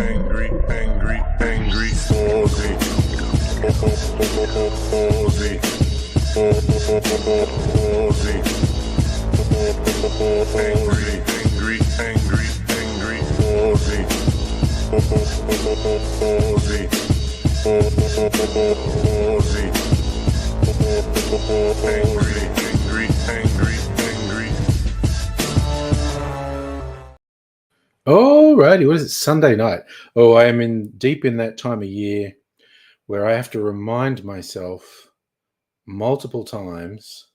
angry Aussie. Aussie. Angry Aussie. Angry. Alrighty, what is it? Sunday night. Oh, I am deep in that time of year where I have to remind myself multiple times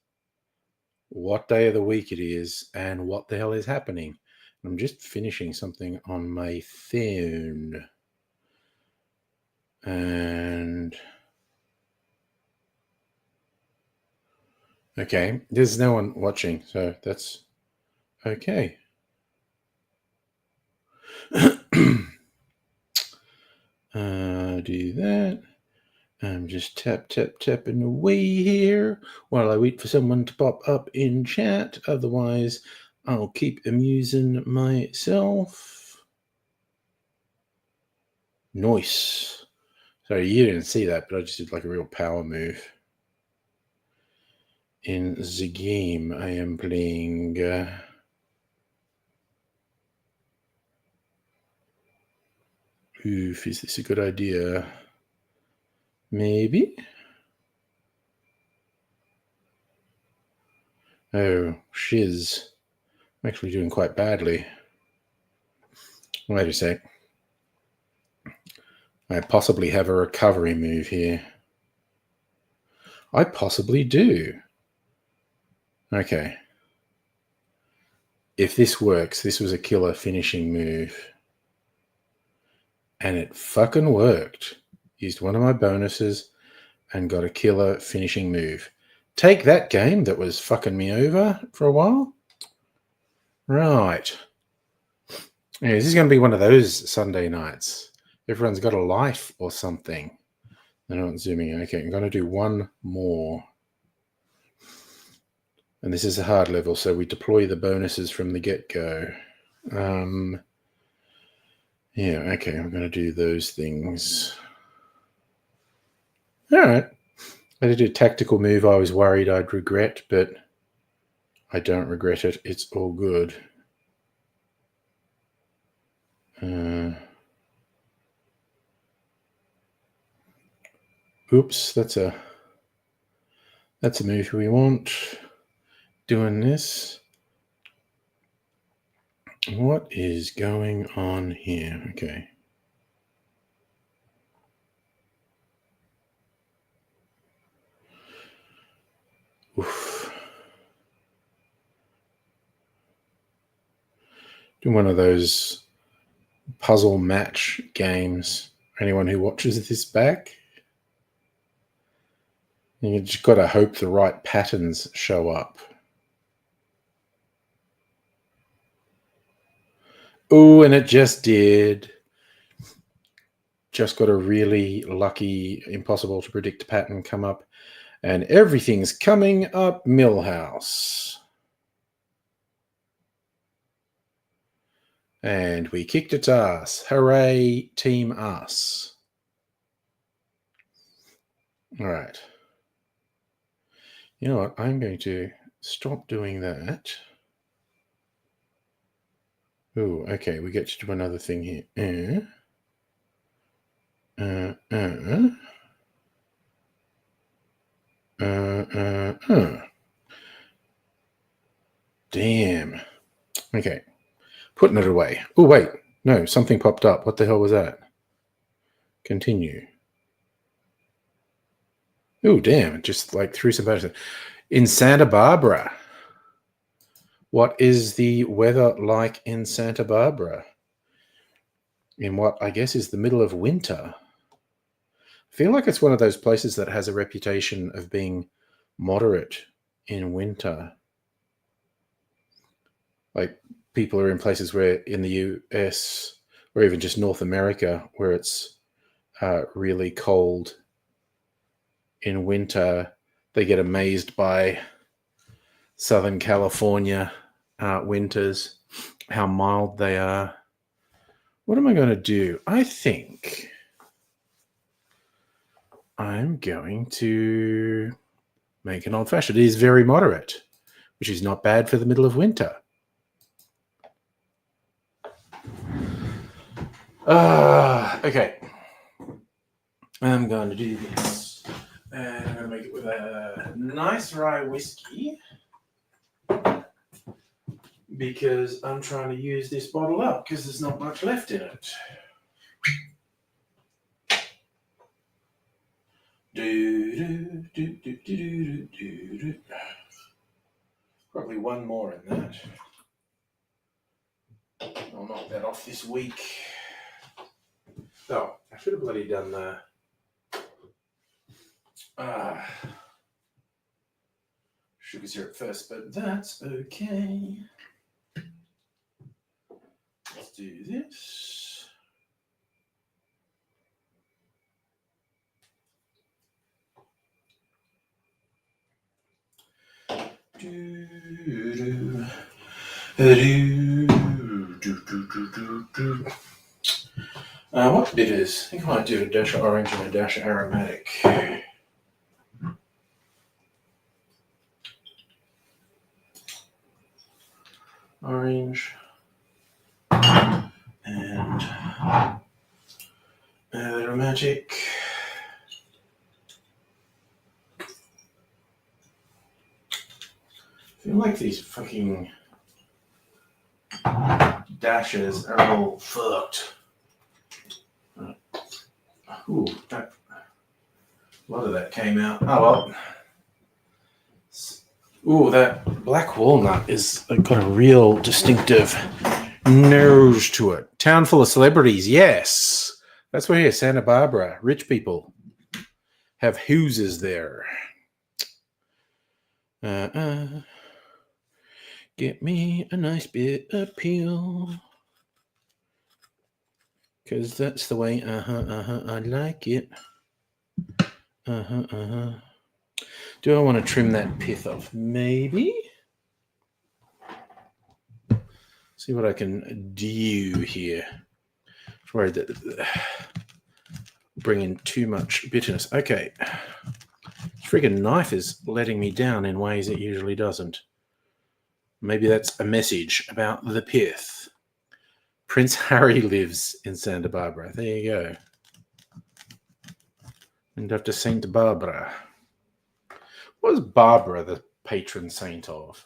what day of the week it is and what the hell is happening. I'm just finishing something on my phone. And okay, there's no one watching, so that's okay. Do that. I'm just tapping away here while I wait for someone to pop up in chat. Otherwise, I'll keep amusing myself. Nice. Sorry, you didn't see that, but I just did like a real power move. In the game I am playing... Oof, is this a good idea? Maybe? Oh, shiz. I'm actually doing quite badly. Wait a sec. I possibly have a recovery move here. I possibly do. Okay. If this works, this was a killer finishing move. And it fucking worked. Used one of my bonuses and got a killer finishing move. Take that, game that was fucking me over for a while. Right. Yeah, this is going to be one of those Sunday nights. Everyone's got a life or something. They're not zooming in. Okay, I'm going to do one more. And this is a hard level, so we deploy the bonuses from the get-go. Yeah, okay, I'm going to do those things. All right. I did a tactical move I was worried I'd regret, but I don't regret it. It's all good. Oops, that's a move we want. Doing this. What is going on here? Okay. Oof. Doing one of those puzzle match games. Anyone who watches this back? You just got to hope the right patterns show up. Oh, and it just did. Just got a really lucky, impossible to predict pattern come up. And everything's coming up Millhouse. And we kicked its ass. Hooray, team us. All right. You know what? I'm going to stop doing that. Oh, okay. We get to do another thing here. Damn. Okay. Putting it away. Oh, wait. No, something popped up. What the hell was that? Continue. Oh, damn. Just like threw some bonuses. In Santa Barbara. What is the weather like in Santa Barbara? In what I guess is the middle of winter. I feel like it's one of those places that has a reputation of being moderate in winter. Like people are in places where in the US or even just North America where it's really cold in winter, they get amazed by Southern California winters, how mild they are. What am I going to do? I think I'm going to make an old-fashioned. It is very moderate, which is not bad for the middle of winter. Okay. I'm going to do this. And I'm going to make it with a nice rye whiskey because I'm trying to use this bottle up because there's not much left in it. Probably one more in that. I'll knock that off this week. Oh, I should have bloody done the sugar syrup first, but that's okay. Let's do this. What bitters? I think I might do a dash of orange and a dash of aromatic. Orange and aromatic. I feel like these fucking dashes are all fucked. Ooh, a lot of that came out. Oh well. Ooh, that black walnut is got a real distinctive nose to it. Town full of celebrities, yes. That's where here, Santa Barbara. Rich people have houses there. Get me a nice bit of peel. Because that's the way, I like it. Do I want to trim that pith off? Maybe. See what I can do here. Worried that bring in too much bitterness. Okay. Friggin' knife is letting me down in ways it usually doesn't. Maybe that's a message about the pith. Prince Harry lives in Santa Barbara. There you go. And after Saint Barbara. What is Barbara the patron saint of?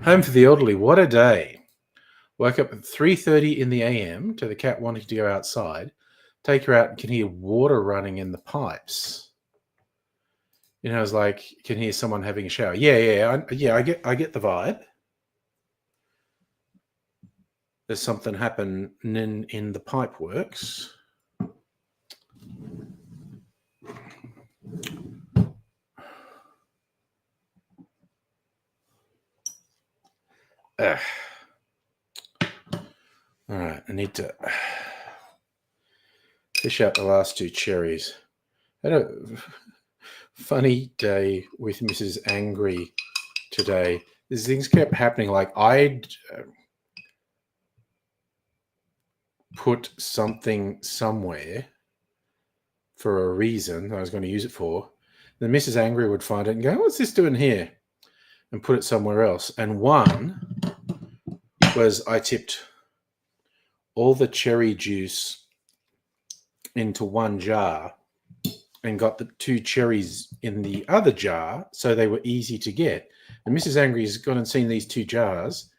Home for the elderly. What a day. Woke up at 3:30 in the a.m. to the cat wanting to go outside. Take her out and can hear water running in the pipes. You know, I was like, can hear someone having a shower. I get the vibe. There's something happening in the pipe works. All right, I need to fish out the last two cherries. I had a funny day with Mrs. Angry today. These things kept happening. Like I'd put something somewhere for a reason I was going to use it for. Then Mrs. Angry would find it and go, what's this doing here? And put it somewhere else. And one was I tipped all the cherry juice into one jar and got the two cherries in the other jar so they were easy to get. And Mrs. Angry's gone and seen these two jars,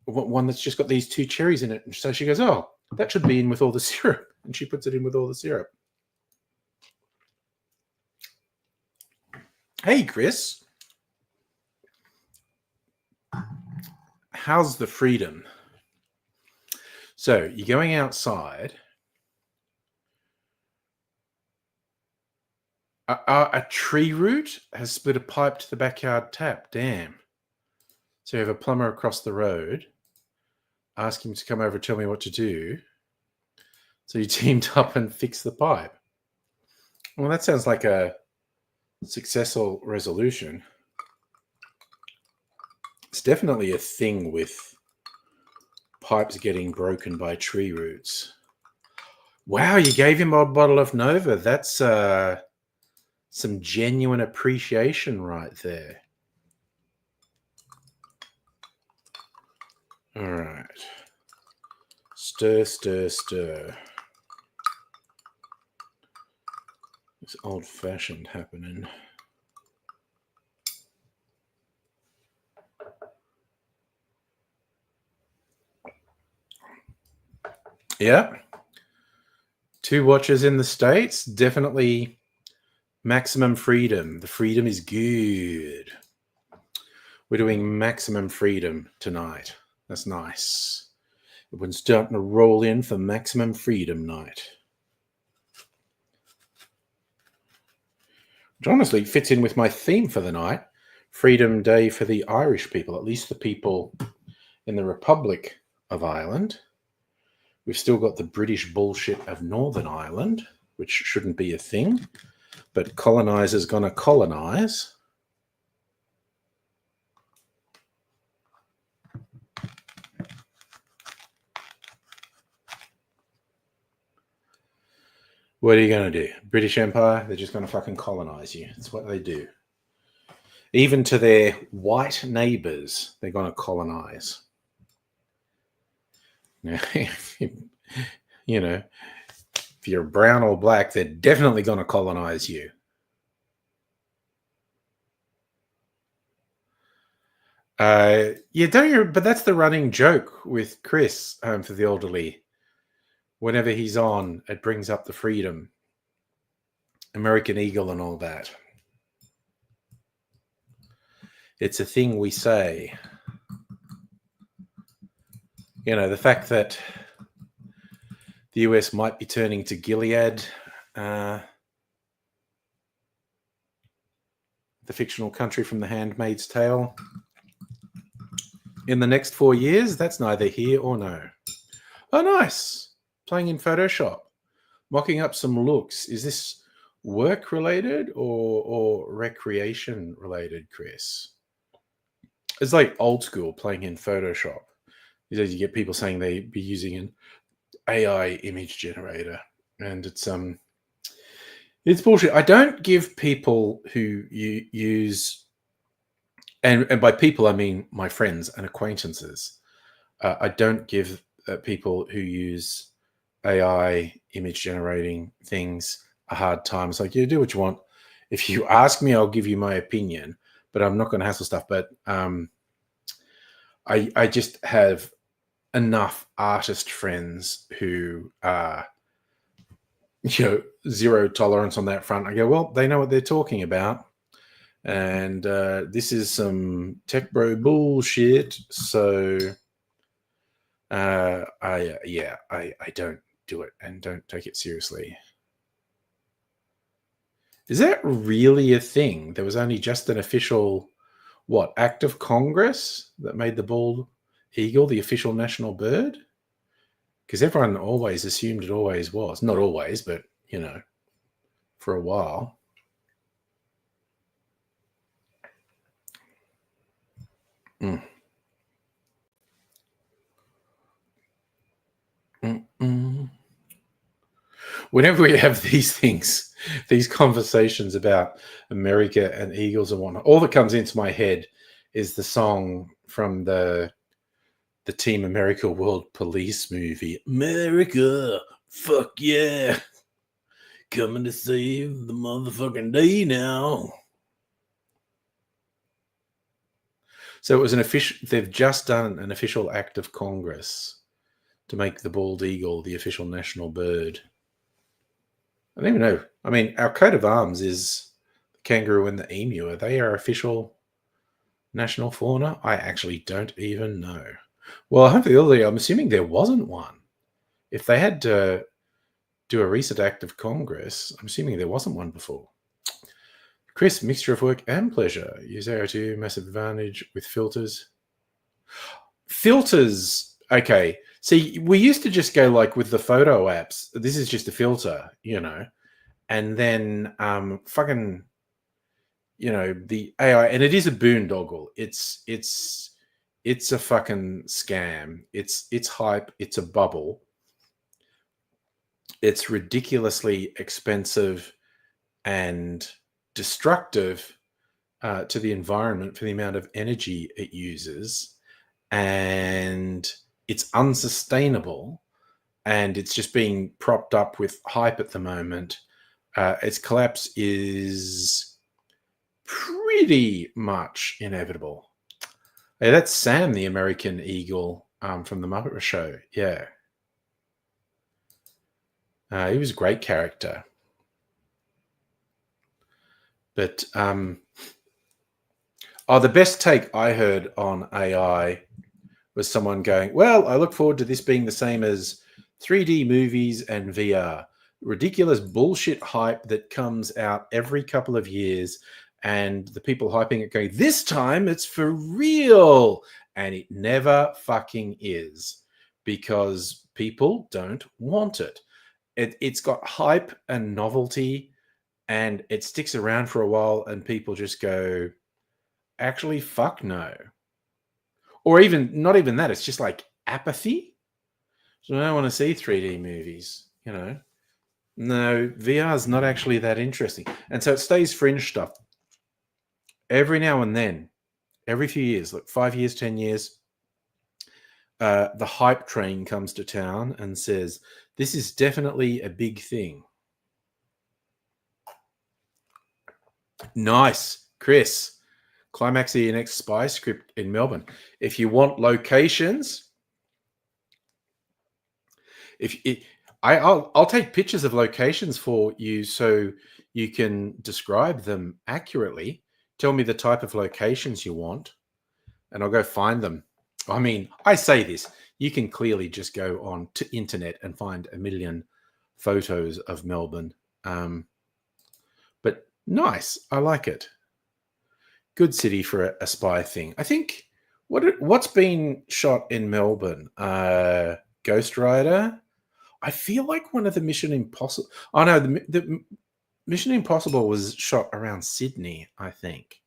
one that's just got these two cherries in it. And so she goes, oh, that should be in with all the syrup. And she puts it in with all the syrup. Hey, Chris. How's the freedom? So you're going outside. A tree root has split a pipe to the backyard tap. Damn. So you have a plumber across the road. Ask him to come over and tell me what to do. So you teamed up and fixed the pipe. Well, that sounds like a successful resolution. It's definitely a thing with pipes getting broken by tree roots. Wow, you gave him a bottle of Nova. That's some genuine appreciation right there. All right. Stir, stir, stir. It's old-fashioned happening. Yeah. 2 watches in the States. Definitely maximum freedom. The freedom is good. We're doing maximum freedom tonight. That's nice. Everyone's starting to roll in for maximum freedom night. Which honestly fits in with my theme for the night. Freedom Day for the Irish people, at least the people in the Republic of Ireland. We've still got the British bullshit of Northern Ireland, which shouldn't be a thing, but colonizers gonna colonize. What are you going to do? British Empire, they're just going to fucking colonize you. That's what they do. Even to their white neighbors, they're going to colonize. You know, if you're brown or black, they're definitely going to colonize you. But that's the running joke with Chris, Home for the Elderly. Whenever he's on, it brings up the freedom, American Eagle and all that. It's a thing we say. You know, the fact that the US might be turning to Gilead, the fictional country from The Handmaid's Tale, in the next 4 years, that's neither here or no. Oh, nice. Playing in Photoshop, mocking up some looks. Is this work related or recreation related, Chris? It's like old school playing in Photoshop. You get people saying they be using an AI image generator, and it's bullshit. I don't give people who use, and by people I mean my friends and acquaintances. I don't give people who use AI image generating things a hard time. It's like, you do what you want. If you ask me, I'll give you my opinion, but I'm not going to hassle stuff. But I just have enough artist friends who are, zero tolerance on that front. I go, well, they know what they're talking about. And this is some tech bro bullshit. So I don't do it and don't take it seriously. Is that really a thing? There was only just an official, act of Congress that made the bald eagle the official national bird? Because everyone always assumed it always was. Not always, but, for a while. Whenever we have these conversations about America and eagles and whatnot, all that comes into my head is the song from the Team America World Police movie. America, fuck yeah. Coming to save the motherfucking day now. So it was they've just done an official act of Congress to make the bald eagle the official national bird. I don't even know. I mean, our coat of arms is the kangaroo and the emu. Are they our official national fauna? I actually don't even know. Well, hopefully, I'm assuming there wasn't one. If they had to do a recent act of Congress, I'm assuming there wasn't one before. Chris, mixture of work and pleasure. Use AO2, massive advantage with filters. Filters, okay. See, we used to just go like with the photo apps. This is just a filter, and then the AI, and it is a boondoggle. It's it's a fucking scam. It's hype. It's a bubble. It's ridiculously expensive and destructive to the environment for the amount of energy it uses, and it's unsustainable, and it's just being propped up with hype at the moment. Its collapse is pretty much inevitable. Hey, that's Sam, the American Eagle from the Muppet Show. Yeah. He was a great character. But, the best take I heard on AI was someone going, well, I look forward to this being the same as 3D movies and VR. Ridiculous bullshit hype that comes out every couple of years, and the people hyping it going, this time it's for real. And it never fucking is, because people don't want it. It's got hype and novelty, and it sticks around for a while, and people just go, actually, fuck no. Or even, not even that, it's just like apathy. So I don't want to see 3D movies, you know. No, VR is not actually that interesting. And so it stays fringe stuff. Every now and then, every few years, like 5 years, 10 years, the hype train comes to town and says, this is definitely a big thing. Nice. Chris, climax of your next spy script in Melbourne. If you want locations, I'll take pictures of locations for you so you can describe them accurately. Tell me the type of locations you want, and I'll go find them. I mean, I say this, you can clearly just go on to internet and find a million photos of Melbourne. But nice. I like it. Good city for a spy thing. I think what's been shot in Melbourne? Ghost Rider. I feel like one of the Mission Impossible. Oh no, the Mission Impossible was shot around Sydney, I think.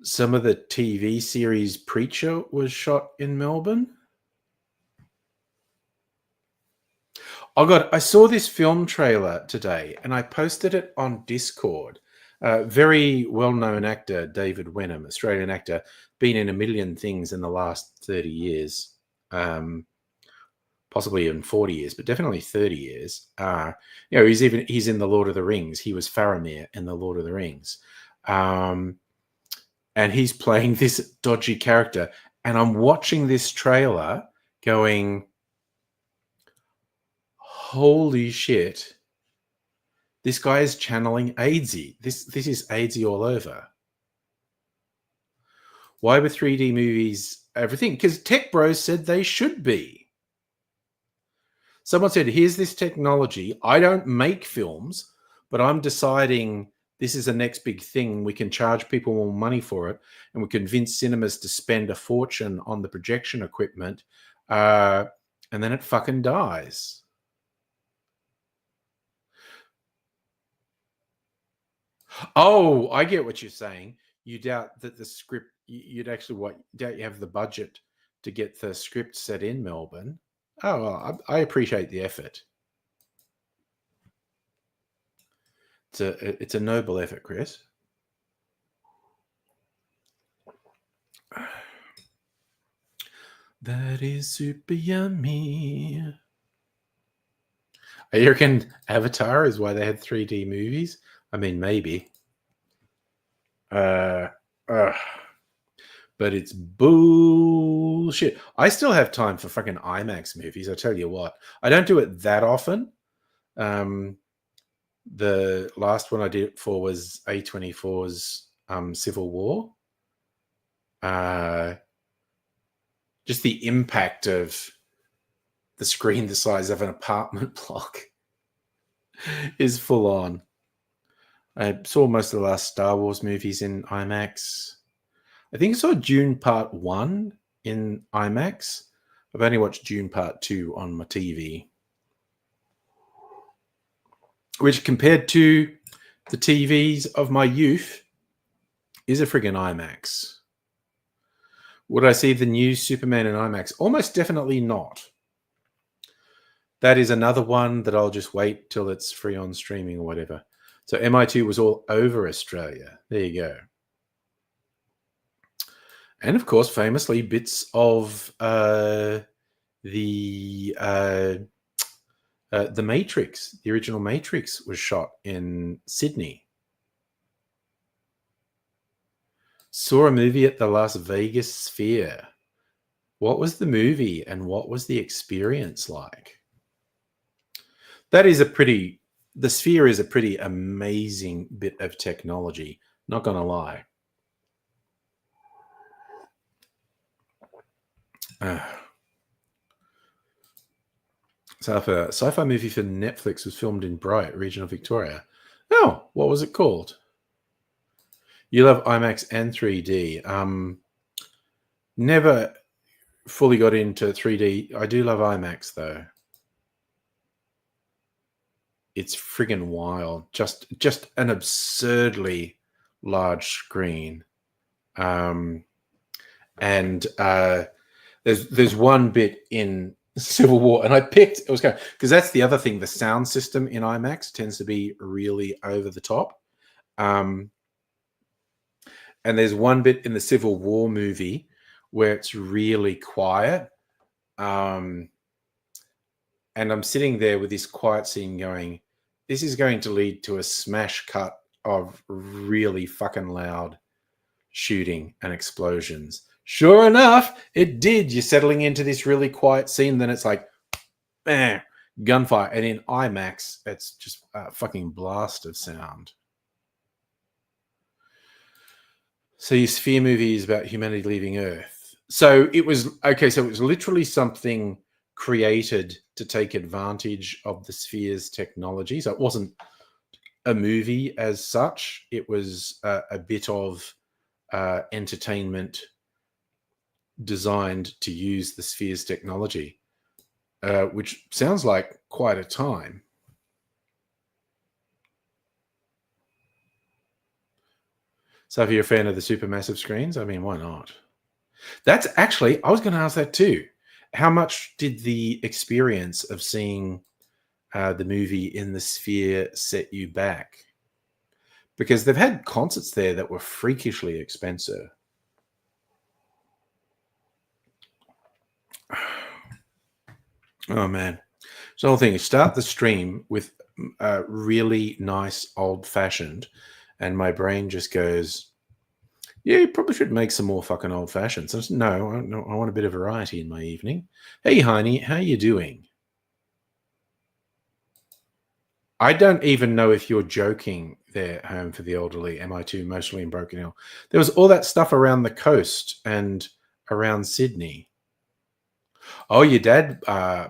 Some of the TV series Preacher was shot in Melbourne. Oh God, I saw this film trailer today and I posted it on Discord. Very well-known actor, David Wenham, Australian actor, been in a million things in the last 30 years, possibly even 40 years, but definitely 30 years. He's in the Lord of the Rings. He was Faramir in the Lord of the Rings. And he's playing this dodgy character. And I'm watching this trailer going, holy shit, this guy is channeling AIDSy. This is AIDSy all over. Why were 3D movies everything? Because tech bros said they should be. Someone said, here's this technology. I don't make films, but I'm deciding this is the next big thing. We can charge people more money for it, and we convince cinemas to spend a fortune on the projection equipment, and then it fucking dies. Oh, I get what you're saying. You doubt that the script, you'd actually doubt you have the budget to get the script set in Melbourne. Oh, well, I appreciate the effort. It's a noble effort, Chris. That is super yummy. You reckon Avatar is why they had 3D movies? I mean, maybe. But it's bullshit. I still have time for fucking IMAX movies. I tell you what, I don't do it that often. The last one I did it for was A24's Civil War. Just the impact of the screen the size of an apartment block is full on. I saw most of the last Star Wars movies in IMAX. I think I saw Dune Part 1 in IMAX. I've only watched Dune Part 2 on my TV. Which, compared to the TVs of my youth, is a friggin' IMAX. Would I see the new Superman in IMAX? Almost definitely not. That is another one that I'll just wait till it's free on streaming or whatever. So MI2 was all over Australia. There you go. And of course, famously, bits of the Matrix, the original Matrix, was shot in Sydney. Saw a movie at the Las Vegas Sphere. What was the movie and what was the experience like? That is the Sphere is a pretty amazing bit of technology, not going to lie. So if a sci-fi movie for Netflix was filmed in Bright, regional Victoria. Oh, what was it called? You love IMAX and 3D. Never fully got into 3D. I do love IMAX though. It's friggin' wild. Just an absurdly large screen. And there's one bit in Civil War, and it was going because that's the other thing. The sound system in IMAX tends to be really over the top. And there's one bit in the Civil War movie where it's really quiet. And I'm sitting there with this quiet scene going, this is going to lead to a smash cut of really fucking loud shooting and explosions. Sure enough, it did. You're settling into this really quiet scene, then it's like, bam, gunfire. And in IMAX, it's just a fucking blast of sound. So your Sphere movie is about humanity leaving Earth. So it was literally something created to take advantage of the Sphere's technology. So it wasn't a movie as such. It was a bit of entertainment designed to use the Sphere's technology, which sounds like quite a time. So if you're a fan of the supermassive screens, I mean, why not? That's actually, I was going to ask that too. How much did the experience of seeing the movie in the Sphere set you back? Because they've had concerts there that were freakishly expensive. Oh man. So the whole thing is start the stream with really nice old-fashioned, and my brain just goes, yeah, you probably should make some more fucking old-fashioned. So no, I want a bit of variety in my evening. Hey, Heine, how you doing? I don't even know if you're joking there, Home for the Elderly, MI2, mostly in Broken Hill. There was all that stuff around the coast and around Sydney. Oh, your dad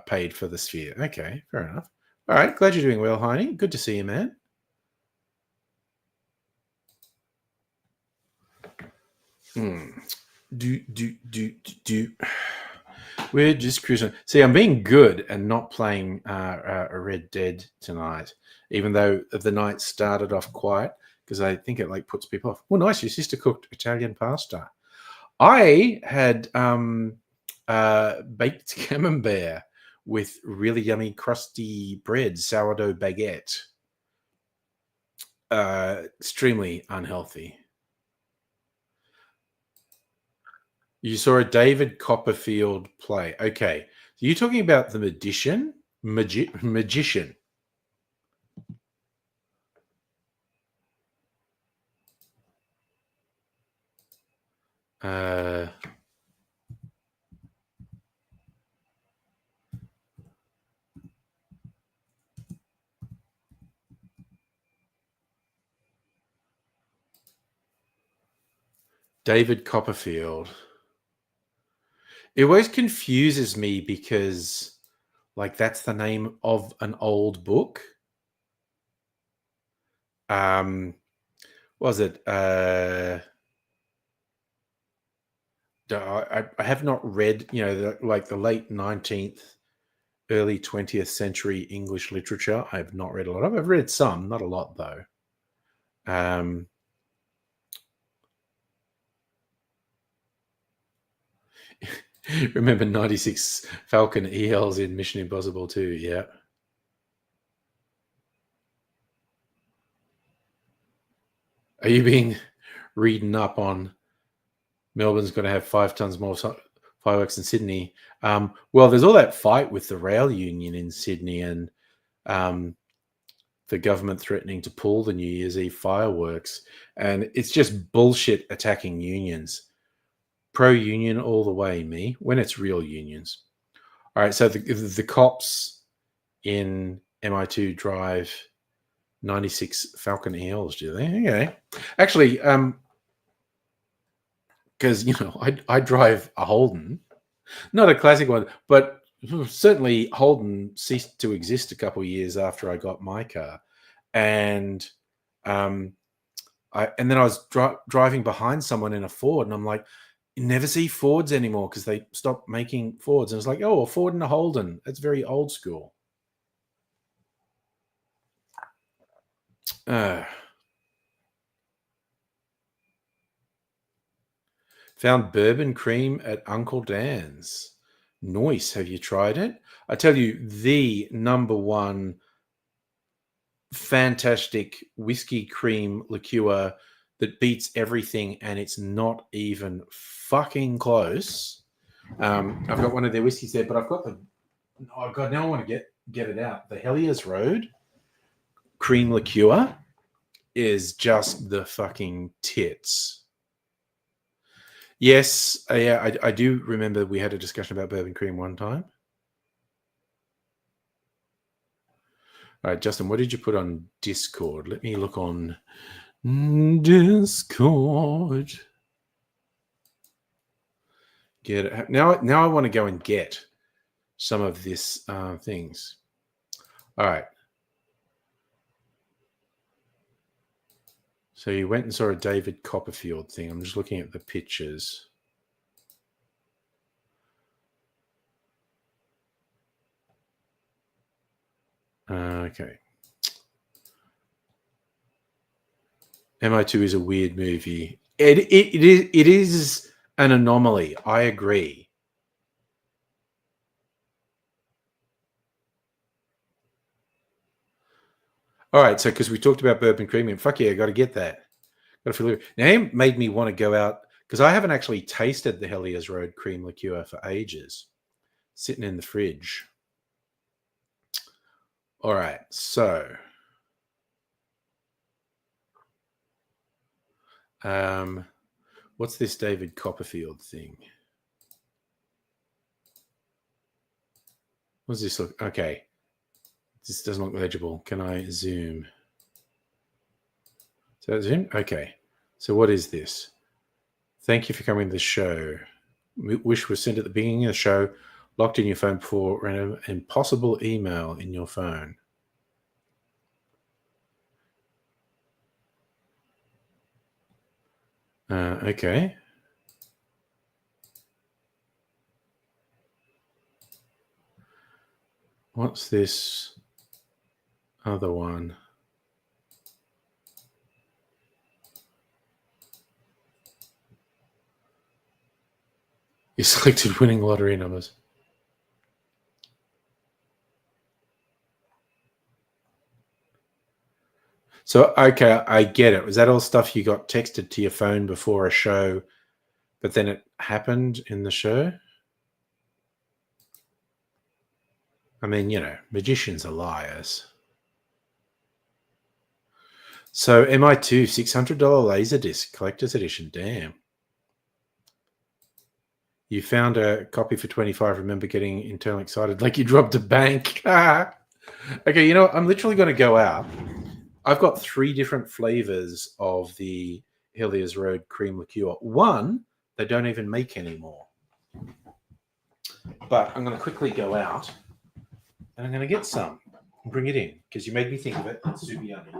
paid for the Sphere. Okay, fair enough. All right, glad you're doing well, Heine. Good to see you, man. We're just cruising. See, I'm being good and not playing Red Dead tonight, even though the night started off quiet, because I think it like puts people off. Well, nice. Your sister cooked Italian pasta. I had baked camembert with really yummy crusty bread, sourdough baguette. Extremely unhealthy. You saw a David Copperfield play. Okay. So you're talking about the magician? Magician. David Copperfield. It always confuses me because, like, that's the name of an old book. Was it? I have not read, the late 19th, early 20th century English literature. I have not read a lot of. I've read some, not a lot though. Remember 96 Falcon ELs in Mission Impossible 2, yeah. Are you being reading up on Melbourne's going to have 5 tons more fireworks in Sydney? Well, there's all that fight with the rail union in Sydney and the government threatening to pull the New Year's Eve fireworks. And it's just bullshit attacking unions. Pro-union all the way, me, when it's real unions. All right, so the cops in MI2 drive 96 Falcon ELs, do they? Okay. Actually, because, I drive a Holden, not a classic one, but certainly Holden ceased to exist a couple of years after I got my car. And then I was driving behind someone in a Ford, and I'm like, you never see Fords anymore because they stopped making Fords. And it's like, oh, a Ford and a Holden. That's very old school. Found bourbon cream at Uncle Dan's. Nice. Have you tried it? I tell you, the number one fantastic whiskey cream liqueur that beats everything, and it's not even fucking close. I've got one of their whiskeys there, but I've got the. Oh god, now I want to get it out. The Helios Road cream liqueur is just the fucking tits. Yes, yeah, I do remember we had a discussion about bourbon cream one time. All right, Justin, what did you put on Discord? Let me look on Discord. Get it. Now I want to go and get some of this things. All right. So you went and saw a David Copperfield thing. I'm just looking at the pictures. Okay. MI2 is a weird movie. It is an anomaly. I agree. All right, so because we talked about bourbon cream, and fuck yeah, I got to get that. Got to feel it. Now, it made me want to go out because I haven't actually tasted the Helios Road cream liqueur for ages. Sitting in the fridge. All right, so what's this David Copperfield thing? What's this look? Okay, this doesn't look legible. Can I zoom? So zoom. Okay. So what is this? Thank you for coming to the show. Wish was sent at the beginning of the show. Locked in your phone before random impossible email in your phone. Okay. What's this other one? You selected winning lottery numbers. So, okay, I get it. Was that all stuff you got texted to your phone before a show, but then it happened in the show? I mean, magicians are liars. So, MI2, $600 Laserdisc, Collector's Edition. Damn. You found a copy for 25. Remember getting internally excited like you dropped a bank. Okay, I'm literally going to go out. I've got 3 different flavors of the Helios Road cream liqueur. One, they don't even make anymore. But I'm going to quickly go out and I'm going to get some and bring it in because you made me think of it. It's super yummy.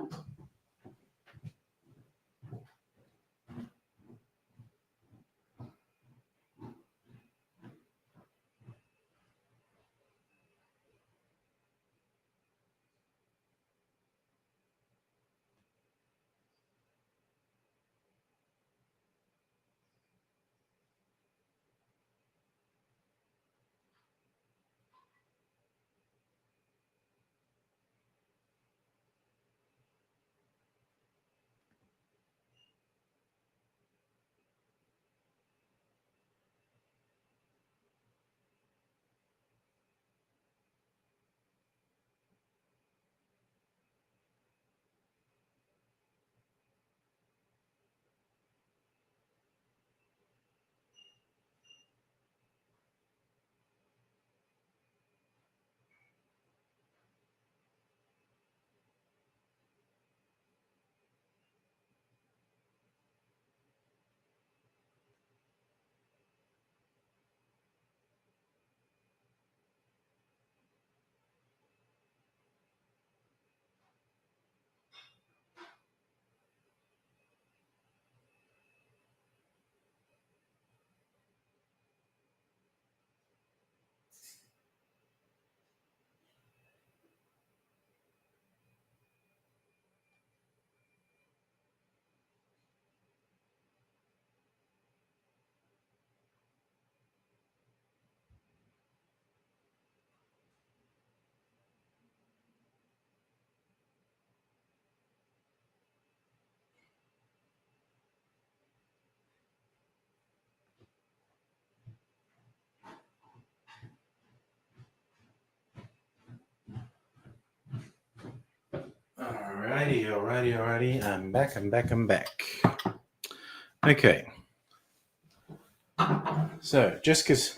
Alrighty. I'm back. Okay. So, just because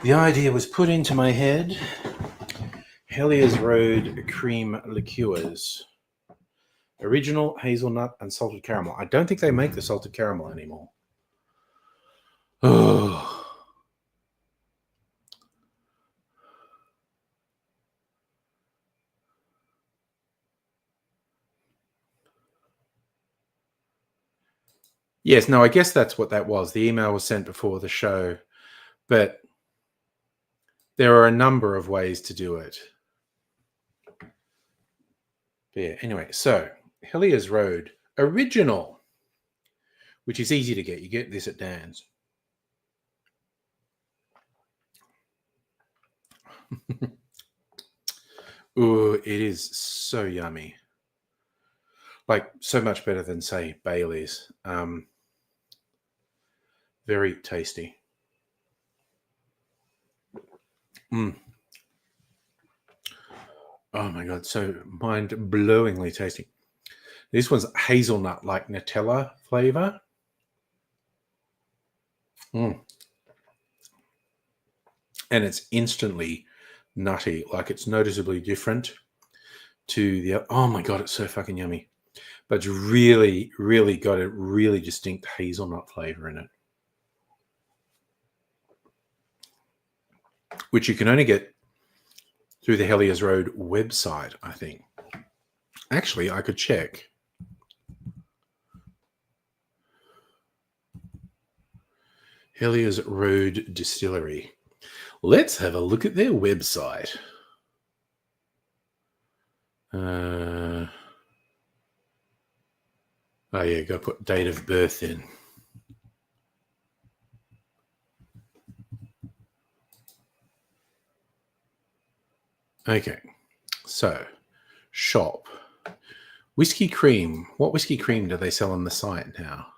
the idea was put into my head, Helia's Road cream liqueurs. Original hazelnut and salted caramel. I don't think they make the salted caramel anymore. Oh. Yes, no, I guess that's what that was. The email was sent before the show, but there are a number of ways to do it. But yeah, anyway, so Helia's Road Original, which is easy to get. You get this at Dan's. Ooh, it is so yummy. Like, so much better than, say, Bailey's. Very tasty. Oh my God, so mind-blowingly tasty. This one's hazelnut, like Nutella flavor. And it's instantly nutty. Like, it's noticeably different to the... Oh my God, it's so fucking yummy. But it's really, really got a really distinct hazelnut flavor in it, which you can only get through the Helia's Road website, I think. Actually, I could check. Helia's Road Distillery. Let's have a look at their website. Oh yeah, got to put date of birth in. Okay, so shop. Whiskey cream. What whiskey cream do they sell on the site now?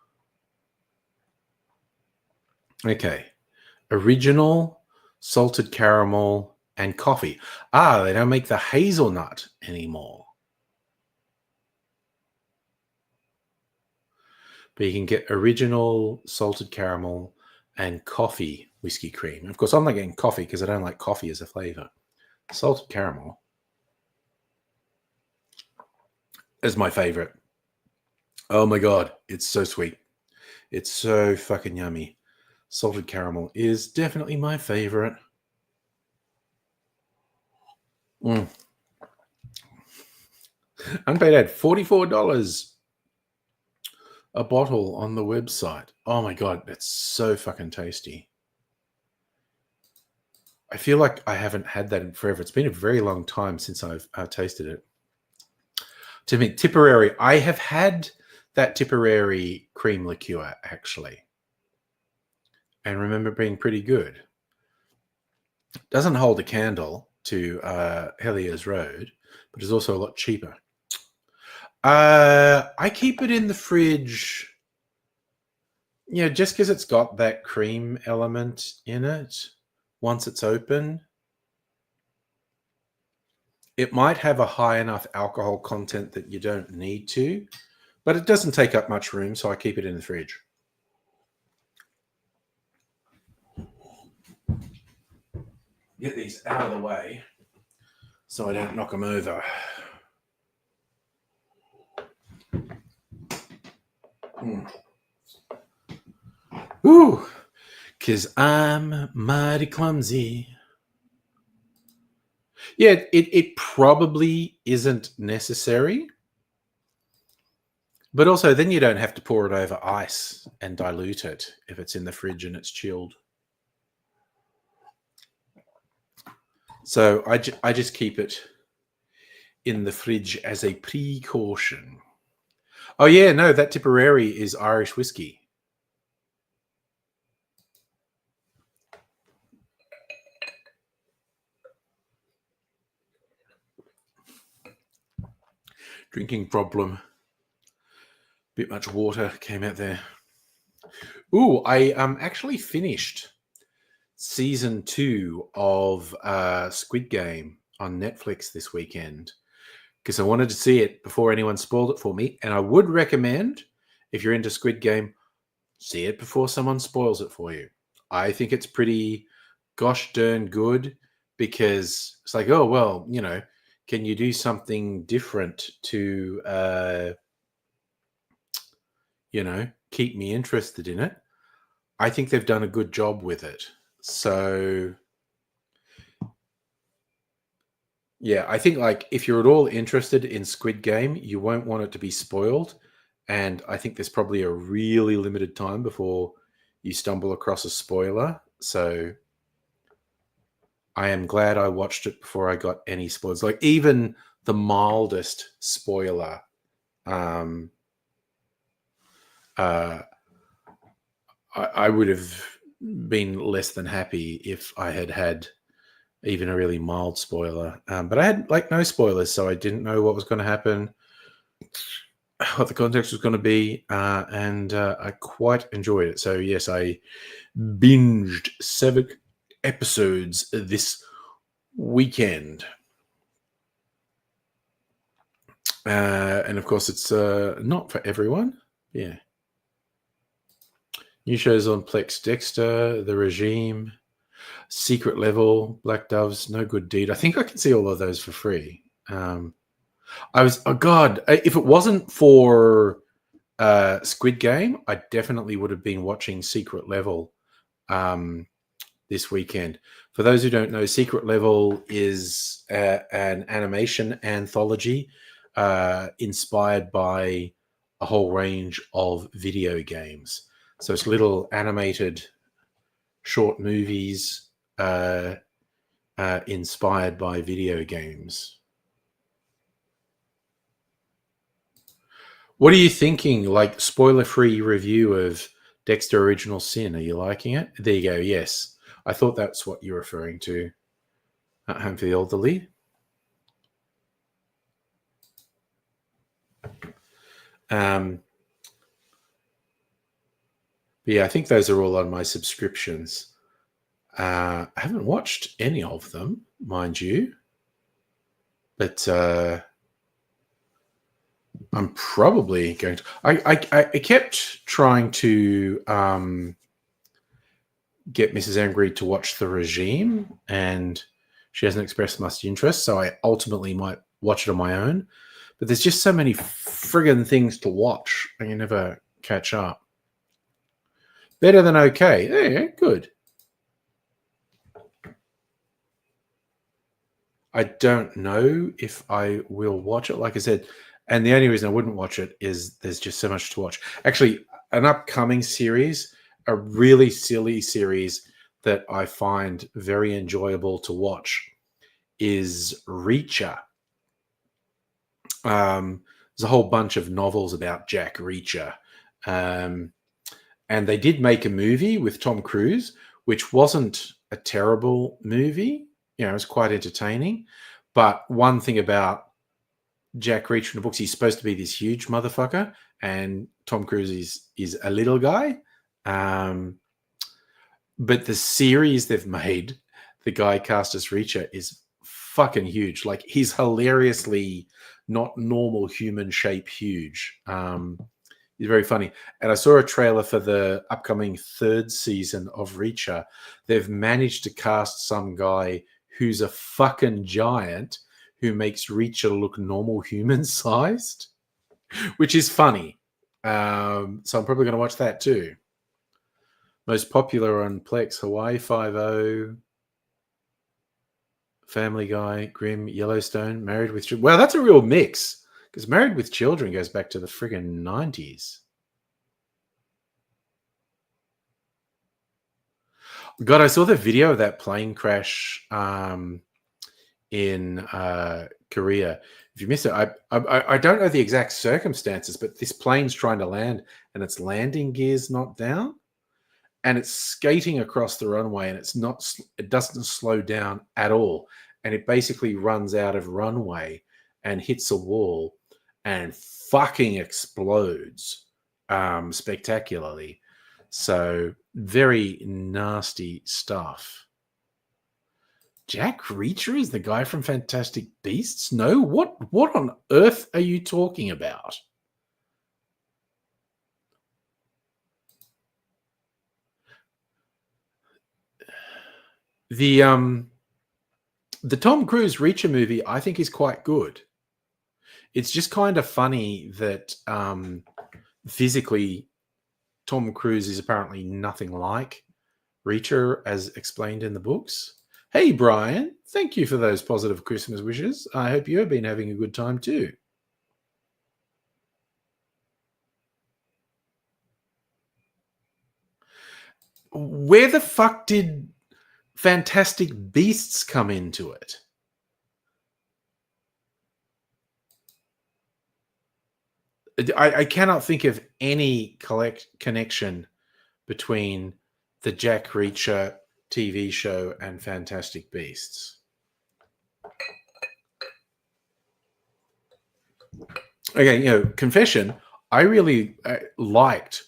Okay. Original, salted caramel, and coffee. Ah, they don't make the hazelnut anymore. But you can get original, salted caramel, and coffee whiskey cream. Of course, I'm not getting coffee because I don't like coffee as a flavor. Salted caramel is my favorite. Oh my God, it's so sweet. It's so fucking yummy. Salted caramel is definitely my favorite. Unpaid ad, $44 a bottle on the website. Oh my God, that's so fucking tasty. I feel like I haven't had that in forever. It's been a very long time since I've tasted it. To me, Tipperary, I have had that Tipperary cream liqueur, actually, and remember being pretty good. Doesn't hold a candle to Helia's Road, but is also a lot cheaper. I keep it in the fridge, just because it's got that cream element in it. Once it's open, it might have a high enough alcohol content that you don't need to, but it doesn't take up much room, so I keep it in the fridge. Get these out of the way so I don't knock them over. Ooh, because I'm mighty clumsy. Yeah, it probably isn't necessary. But also, then you don't have to pour it over ice and dilute it if it's in the fridge and it's chilled. So I just keep it in the fridge as a precaution. Oh, yeah, no, that Tipperary is Irish whiskey. Drinking problem. Bit much water came out there. Ooh, I actually finished season 2 of Squid Game on Netflix this weekend because I wanted to see it before anyone spoiled it for me. And I would recommend, if you're into Squid Game, see it before someone spoils it for you. I think it's pretty gosh darn good, because it's like, oh, well, can you do something different to, keep me interested in it? I think they've done a good job with it. So, yeah, I think like if you're at all interested in Squid Game, you won't want it to be spoiled. And I think there's probably a really limited time before you stumble across a spoiler. So I am glad I watched it before I got any spoilers. Like even the mildest spoiler, I would have been less than happy if I had even a really mild spoiler. But I had like no spoilers, so I didn't know what was going to happen, what the context was going to be, and I quite enjoyed it. So yes, I binged 7 episodes this weekend. And of course, it's not for everyone. Yeah. New shows on Plex: Dexter, The Regime, Secret Level, Black Doves, No Good Deed. I think I can see all of those for free. If it wasn't for Squid Game, I definitely would have been watching Secret Level this weekend. For those who don't know, Secret Level is an animation anthology inspired by a whole range of video games. So it's little animated short movies inspired by video games. What are you thinking? Like spoiler-free review of Dexter Original Sin. Are you liking it? There you go. Yes. I thought that's what you're referring to. At Home for the Elderly. But yeah, I think those are all on my subscriptions. I haven't watched any of them, mind you. But I'm probably going to. I kept trying to get Mrs. Angry to watch The Regime, and she hasn't expressed much interest, so I ultimately might watch it on my own. But there's just so many friggin' things to watch, and you never catch up. Better than okay. Yeah, good. I don't know if I will watch it, like I said. And the only reason I wouldn't watch it is there's just so much to watch. Actually, an upcoming series, a really silly series that I find very enjoyable to watch, is Reacher. There's a whole bunch of novels about Jack Reacher. And they did make a movie with Tom Cruise, which wasn't a terrible movie. It was quite entertaining. But one thing about Jack Reacher in the books, he's supposed to be this huge motherfucker, and Tom Cruise is a little guy. But the series they've made, the guy cast as Reacher, is fucking huge. Like, he's hilariously not normal human shape huge. He's very funny. And I saw a trailer for the upcoming 3rd season of Reacher. They've managed to cast some guy who's a fucking giant who makes Reacher look normal human sized, which is funny. So I'm probably going to watch that too. Most popular on Plex: Hawaii Five-0, Family Guy, Grimm, Yellowstone, Married with Children. Well, that's a real mix, because Married with Children goes back to the friggin' 90s. God, I saw the video of that plane crash in Korea. If you missed it, I don't know the exact circumstances, but this plane's trying to land and its landing gear's not down, and it's skating across the runway, and it doesn't slow down at all, and it basically runs out of runway and hits a wall and fucking explodes spectacularly. So very nasty stuff. Jack Reacher is the guy from Fantastic Beasts? No? What on earth are you talking about? The Tom Cruise Reacher movie, I think, is quite good. It's just kind of funny that physically Tom Cruise is apparently nothing like Reacher as explained in the books. Hey, Brian, thank you for those positive Christmas wishes. I hope you have been having a good time too. Where the fuck did Fantastic Beasts come into it? I cannot think of any connection between the Jack Reacher TV show and Fantastic Beasts. Okay, confession, I really liked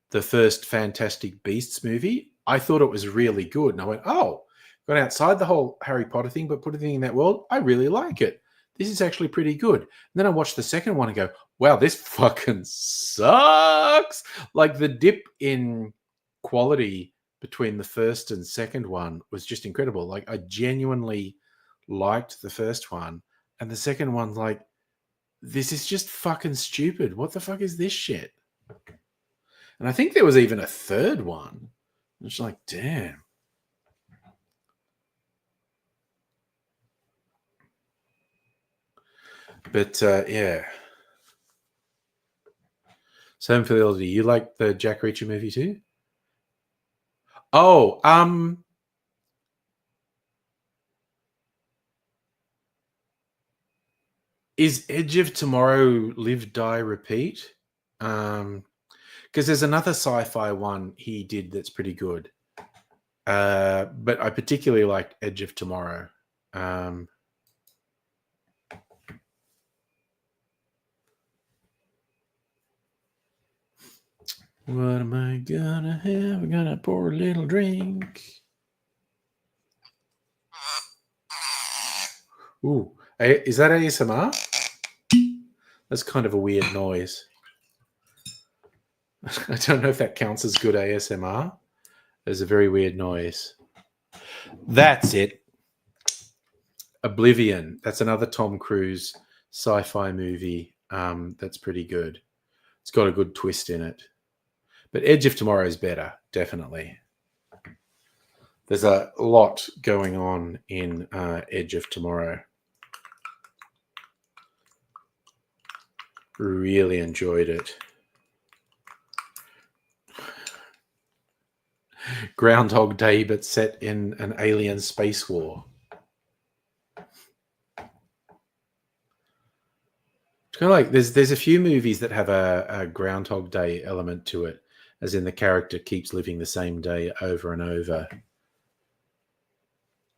the first Fantastic Beasts movie. I thought it was really good. And I went, got outside the whole Harry Potter thing, but put a thing in that world. I really like it. This is actually pretty good. And then I watched the second one and go, wow, this fucking sucks. Like the dip in quality between the first and second one was just incredible. Like I genuinely liked the first one. And the second one's like, this is just fucking stupid. What the fuck is this shit? And I think there was even a third one. It's like, damn. But yeah. Sam Fidelity, you like the Jack Reacher movie too? Oh, is Edge of Tomorrow Live, Die, Repeat? Because there's another sci-fi one he did that's pretty good. But I particularly like Edge of Tomorrow. What am I gonna have? I'm gonna pour a little drink. Ooh, is that ASMR? That's kind of a weird noise. I don't know if that counts as good ASMR. There's a very weird noise. That's it. Oblivion. That's another Tom Cruise sci-fi movie that's pretty good. It's got a good twist in it. But Edge of Tomorrow is better, definitely. There's a lot going on in Edge of Tomorrow. Really enjoyed it. Groundhog Day, but set in an alien space war. It's kind of like there's a few movies that have a Groundhog Day element to it, as in the character keeps living the same day over and over.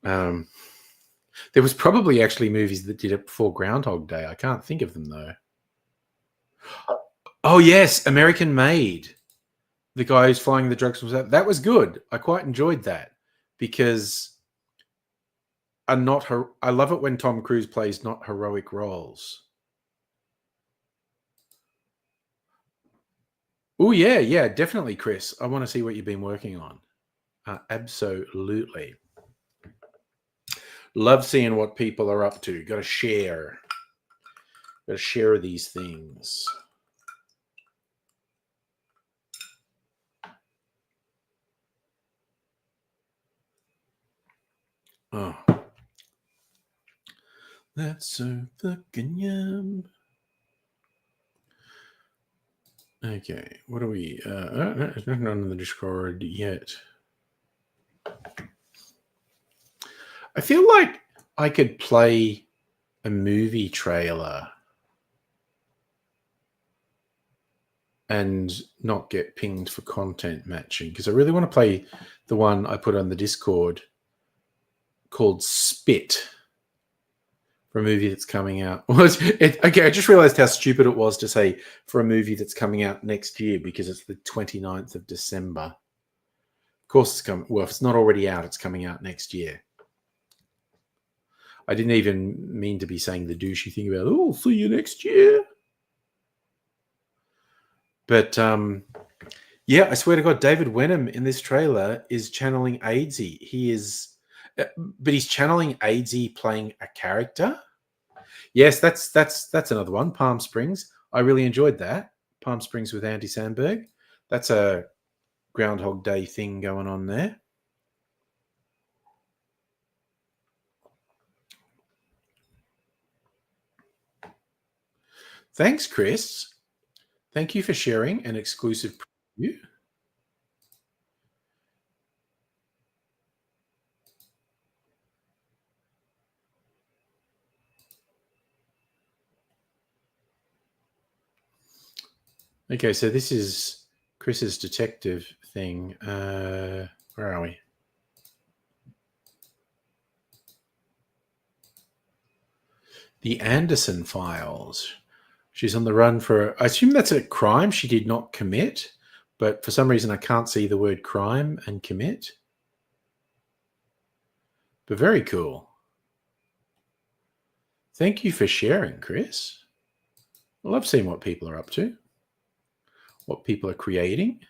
There was probably actually movies that did it before Groundhog Day. I can't think of them though. Oh yes, American Made. The guy who's flying the drugs was that was good. I quite enjoyed that because I love it when Tom Cruise plays not heroic roles. Oh yeah, definitely, Chris. I want to see what you've been working on. Absolutely. Love seeing what people are up to. Got to share. Got to share these things. Oh, that's so fucking yum. Okay, what are we? It's not on the Discord yet. I feel like I could play a movie trailer and not get pinged for content matching because I really want to play the one I put on the Discord called Spit for a movie that's coming out. Okay, I just realized how stupid it was to say for a movie that's coming out next year because it's the 29th of December. Of course it's coming. Well, if it's not already out, it's coming out next year. I didn't even mean to be saying the douchey thing about, oh, see you next year. But yeah, I swear to God, David Wenham in this trailer is channeling Aidsy. He is, but he's channeling Aidsy playing a character. Yes, that's another one. Palm Springs. I really enjoyed that. Palm Springs with Andy Samberg. That's a Groundhog Day thing going on there. Thanks, Chris. Thank you for sharing an exclusive preview. Okay, so this is Chris's detective thing. Where are we? The Anderson Files. She's on the run for, I assume that's a crime she did not commit, but for some reason I can't see the word crime and commit. But very cool. Thank you for sharing, Chris. I love seeing what people are up to, what people are creating.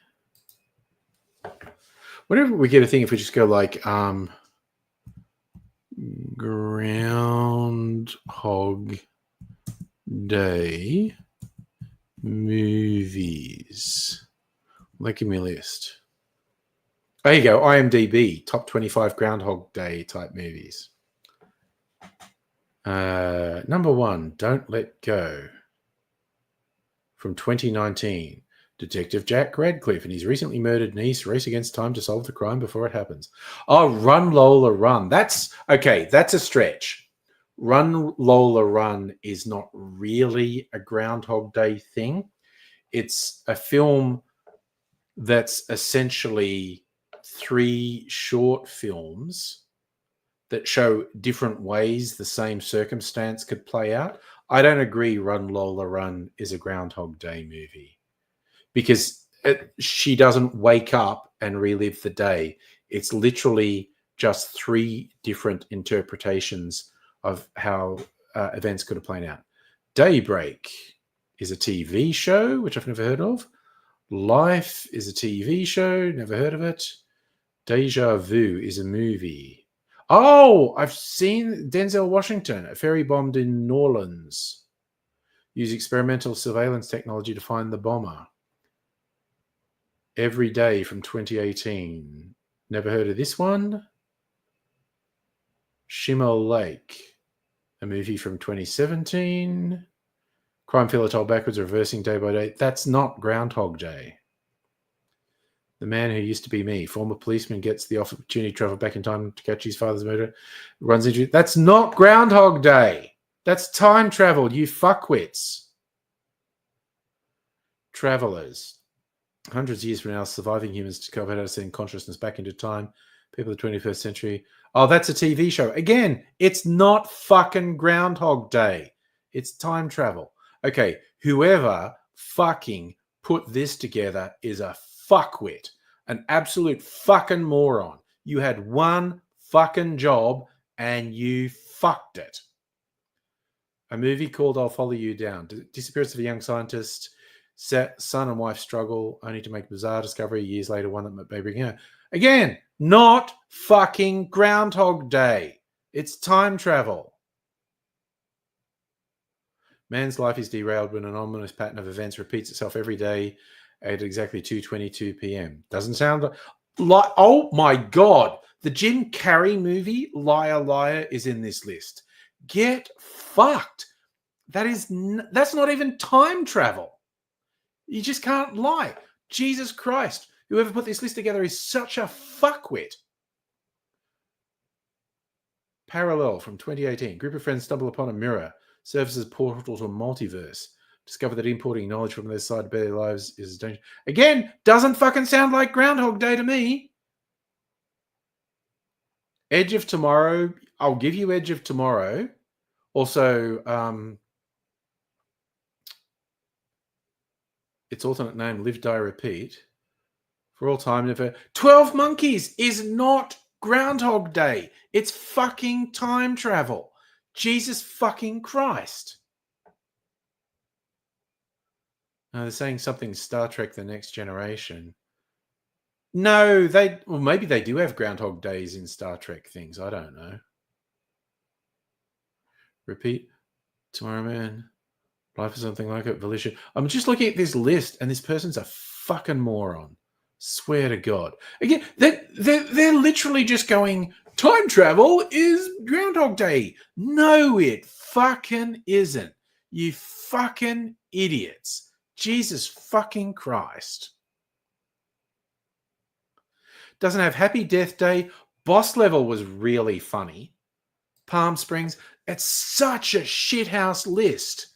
Whenever we get a thing, if we just go like Groundhog Day movies. Give me a list. There you go. IMDb, top 25 Groundhog Day type movies. Number 1, Don't Let Go. From 2019. Detective Jack Radcliffe and his recently murdered niece race against time to solve the crime before it happens. Oh, Run Lola Run. That's okay. That's a stretch. Run Lola Run is not really a Groundhog Day thing. It's a film that's essentially 3 short films that show different ways the same circumstance could play out. I don't agree Run Lola Run is a Groundhog Day movie because she doesn't wake up and relive the day. It's literally just 3 different interpretations of how events could have played out. Daybreak is a TV show, which I've never heard of. Life is a TV show, never heard of it. Deja Vu is a movie. Oh, I've seen Denzel Washington, a ferry bombed in New Orleans. Use experimental surveillance technology to find the bomber. Every Day from 2018. Never heard of this one. Shimmel Lake, a movie from 2017. Crime Filler Told Backwards, Reversing Day by Day. That's not Groundhog Day. The Man Who Used to Be Me. Former policeman gets the opportunity to travel back in time to catch his father's murder. Runs into... That's not Groundhog Day. That's time travel, you fuckwits. Travelers. Hundreds of years from now, surviving humans discover how to send consciousness back into time. People of the 21st century. Oh, that's a TV show. Again, it's not fucking Groundhog Day. It's time travel. Okay, whoever fucking put this together is a fuckwit. An absolute fucking moron. You had one fucking job and you fucked it. A movie called I'll Follow You Down. Disappearance of a young scientist. Son and wife struggle only to make a bizarre discovery years later, one that may bring her. Again, not fucking Groundhog Day. It's time travel. Man's life is derailed when an ominous pattern of events repeats itself every day at exactly 2:22 p.m. Doesn't sound like... Oh my God. The Jim Carrey movie, Liar Liar, is in this list. Get fucked. That's not even time travel. You just can't lie. Jesus Christ. Whoever put this list together is such a fuckwit. Parallel from 2018. Group of friends stumble upon a mirror. Serves as a portal to a multiverse. Discover that importing knowledge from their side to better their lives is dangerous. Again, doesn't fucking sound like Groundhog Day to me. Edge of Tomorrow. I'll give you Edge of Tomorrow. Also, its alternate name, Live, Die, Repeat. For all time, never. 12 Monkeys is not Groundhog Day. It's fucking time travel. Jesus fucking Christ. They're saying something Star Trek The Next Generation. No, maybe they do have Groundhog Days in Star Trek things. I don't know. Repeat. Tomorrow Man. Life is something like it. Volition. I'm just looking at this list, and this person's a fucking moron. Swear to God. Again, they're literally just going, time travel is Groundhog Day. No, it fucking isn't. You fucking idiots. Jesus fucking Christ. Doesn't have Happy Death Day. Boss Level was really funny. Palm Springs. It's such a shithouse list.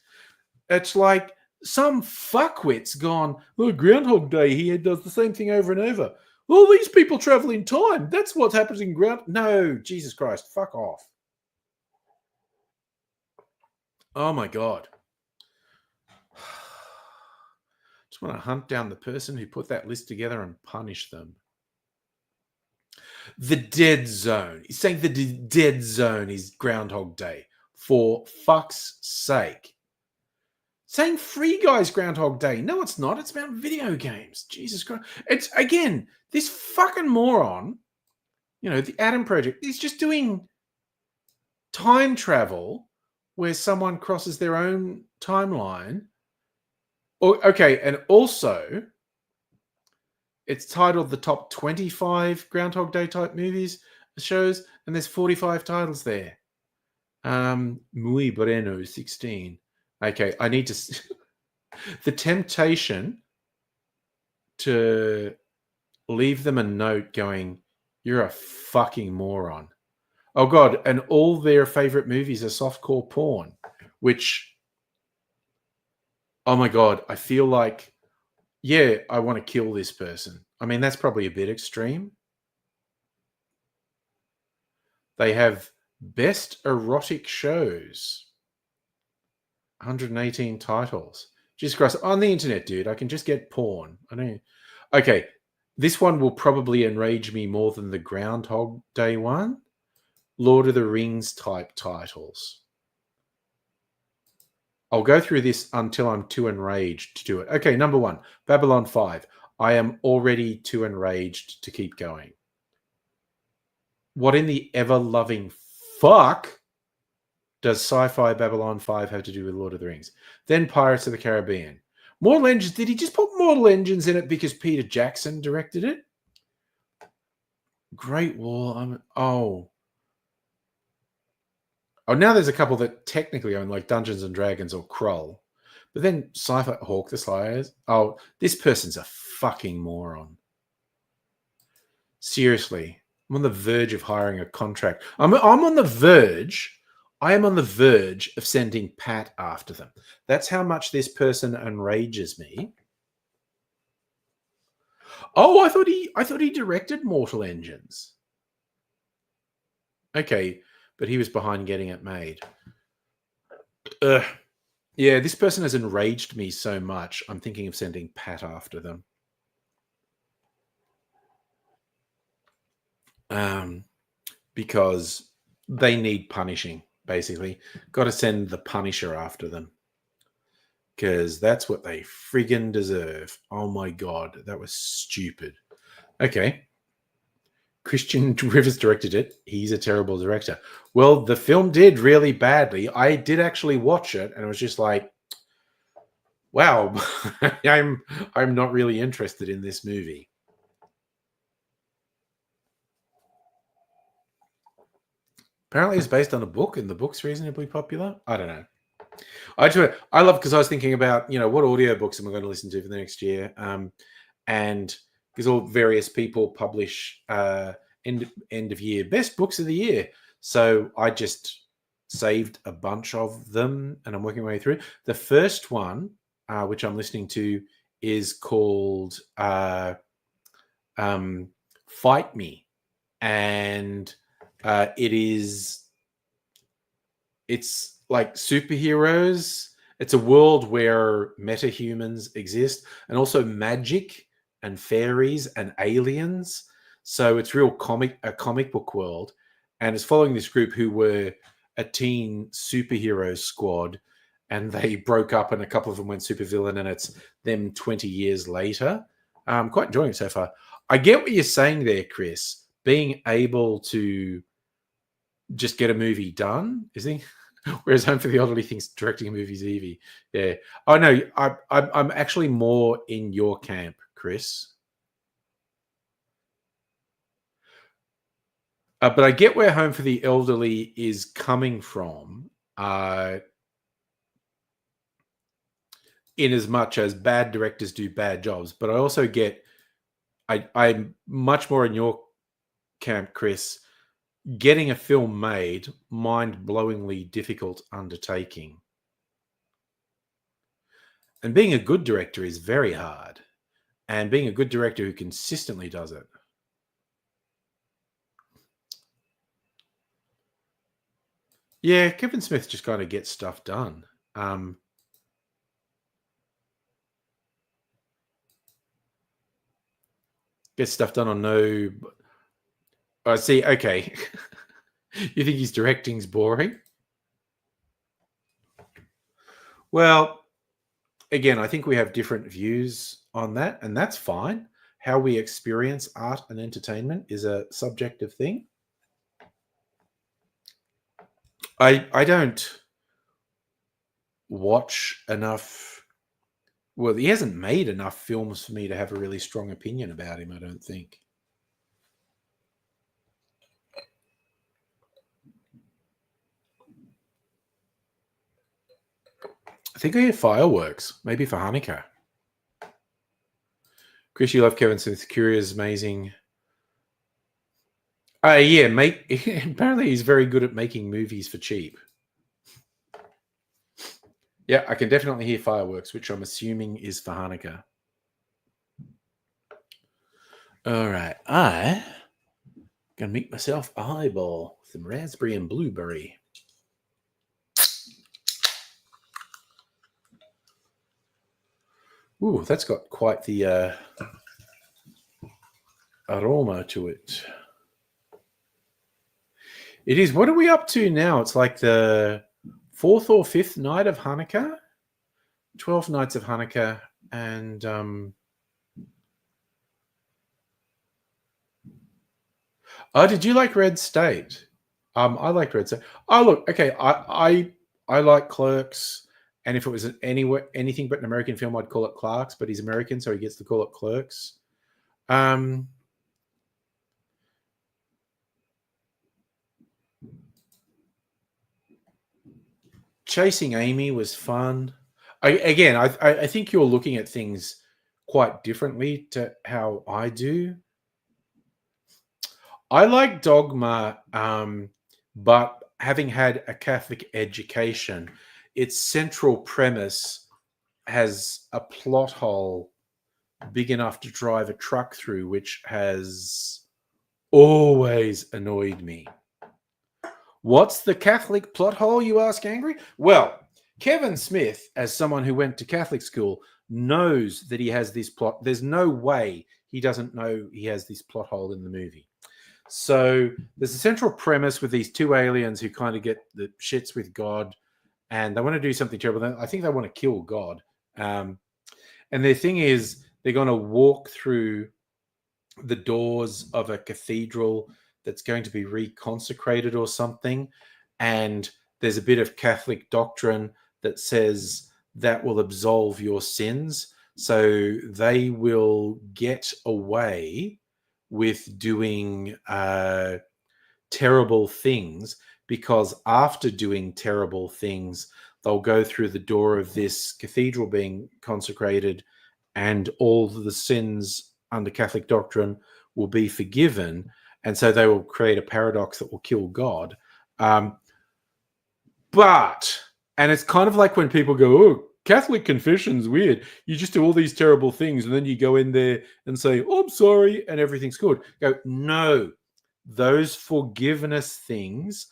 It's like some fuckwit's gone, oh, Groundhog Day, he does the same thing over and over. Well, these people travel in time. That's what happens in ground. No, Jesus Christ, fuck off. Oh my God. Just want to hunt down the person who put that list together and punish them. The Dead Zone. He's saying the Dead Zone is Groundhog Day. For fuck's sake. Saying Free Guy's Groundhog Day. No, it's not. It's about video games. Jesus Christ. It's, again, this fucking moron, the Adam Project, is just doing time travel where someone crosses their own timeline. Okay, and also, it's titled the top 25 Groundhog Day type movies, shows, and there's 45 titles there. Muy Bueno, 16. Okay, I need to... the temptation to leave them a note going, you're a fucking moron. Oh, God, and all their favorite movies are softcore porn, which, oh, my God, I feel like, yeah, I want to kill this person. I mean, that's probably a bit extreme. They have best erotic shows. 118 titles. Jesus Christ, on the internet, dude, I can just get porn. I don't. Okay, this one will probably enrage me more than the Groundhog Day one. Lord of the Rings type titles. I'll go through this until I'm too enraged to do it. Okay, number 1, Babylon 5. I am already too enraged to keep going. What in the ever-loving fuck does Sci-Fi Babylon 5 have to do with Lord of the Rings? Then Pirates of the Caribbean. Mortal Engines. Did he just put Mortal Engines in it because Peter Jackson directed it? Great Wall. Oh, now there's a couple that technically own, like Dungeons and Dragons or Krull. But then Sci-Fi Hawk the Slayers. Oh, this person's a fucking moron. Seriously. I'm on the verge of hiring a contract. I'm on the verge... I am on the verge of sending Pat after them. That's how much this person enrages me. Oh, I thought he directed Mortal Engines. Okay, but he was behind getting it made. Yeah, this person has enraged me so much. I'm thinking of sending Pat after them. Because they need punishing. Basically, got to send the Punisher after them because that's what they friggin' deserve. Oh my God, that was stupid. Okay. Christian Rivers directed it. He's a terrible director. Well, the film did really badly. I did actually watch it and it was just like, wow, I'm not really interested in this movie. Apparently it's based on a book and the book's reasonably popular. I don't know. I love, because I was thinking about, what audiobooks am I going to listen to for the next year? And because all various people publish end of year best books of the year. So I just saved a bunch of them and I'm working my way through. The first one, which I'm listening to, is called Fight Me. And it's like superheroes. It's a world where metahumans exist and also magic and fairies and aliens. So it's a comic book world. And it's following this group who were a teen superhero squad and they broke up and a couple of them went supervillain and it's them 20 years later. I'm quite enjoying it so far. I get what you're saying there, Chris. Being able to just get a movie done, is he? Whereas Home for the Elderly thinks directing a movie is easy. Yeah. Oh no, I'm actually more in your camp, Chris. But I get where Home for the Elderly is coming from. In as much as bad directors do bad jobs, but I also get I'm much more in your camp, Chris. Getting a film made, mind-blowingly difficult undertaking. And being a good director is very hard. And being a good director who consistently does it. Yeah, Kevin Smith just kind of gets stuff done. Gets stuff done on no... I see, okay. You think his directing's boring? Well, again, I think we have different views on that, and that's fine. How we experience art and entertainment is a subjective thing. I don't watch enough. Well, he hasn't made enough films for me to have a really strong opinion about him, I don't think. I think I hear fireworks, maybe for Hanukkah. Chris, you love Kevin Smith. Curious, amazing. Yeah, apparently he's very good at making movies for cheap. Yeah, I can definitely hear fireworks, which I'm assuming is for Hanukkah. All right, I gonna make myself a highball with some raspberry and blueberry. Ooh, that's got quite the aroma to it. It is. What are we up to now? It's like the 4th or 5th night of Hanukkah. 12 nights of Hanukkah, and oh, did you like Red State? I liked Red State. Oh, look, okay. I like Clerks, and if it was anything but an American film, I'd call it Clarks. But he's American, so he gets to call it Clerks. Chasing Amy was fun. I think you're looking at things quite differently to how I do. I like Dogma, but having had a Catholic education, its central premise has a plot hole big enough to drive a truck through, which has always annoyed me. What's the Catholic plot hole, you ask, Angry? Well, Kevin Smith, as someone who went to Catholic school, knows that he has this plot. There's no way he doesn't know he has this plot hole in the movie. So there's a central premise with these two aliens who kind of get the shits with God, and they want to do something terrible. I think they want to kill God. And their thing is they're going to walk through the doors of a cathedral that's going to be reconsecrated or something. And there's a bit of Catholic doctrine that says that will absolve your sins. So they will get away with doing terrible things, because after doing terrible things, they'll go through the door of this cathedral being consecrated, and all the sins under Catholic doctrine will be forgiven. And so they will create a paradox that will kill God. And it's kind of like when people go, oh, Catholic confession's weird. You just do all these terrible things, and then you go in there and say, oh, I'm sorry, and everything's good. Go, no, those forgiveness things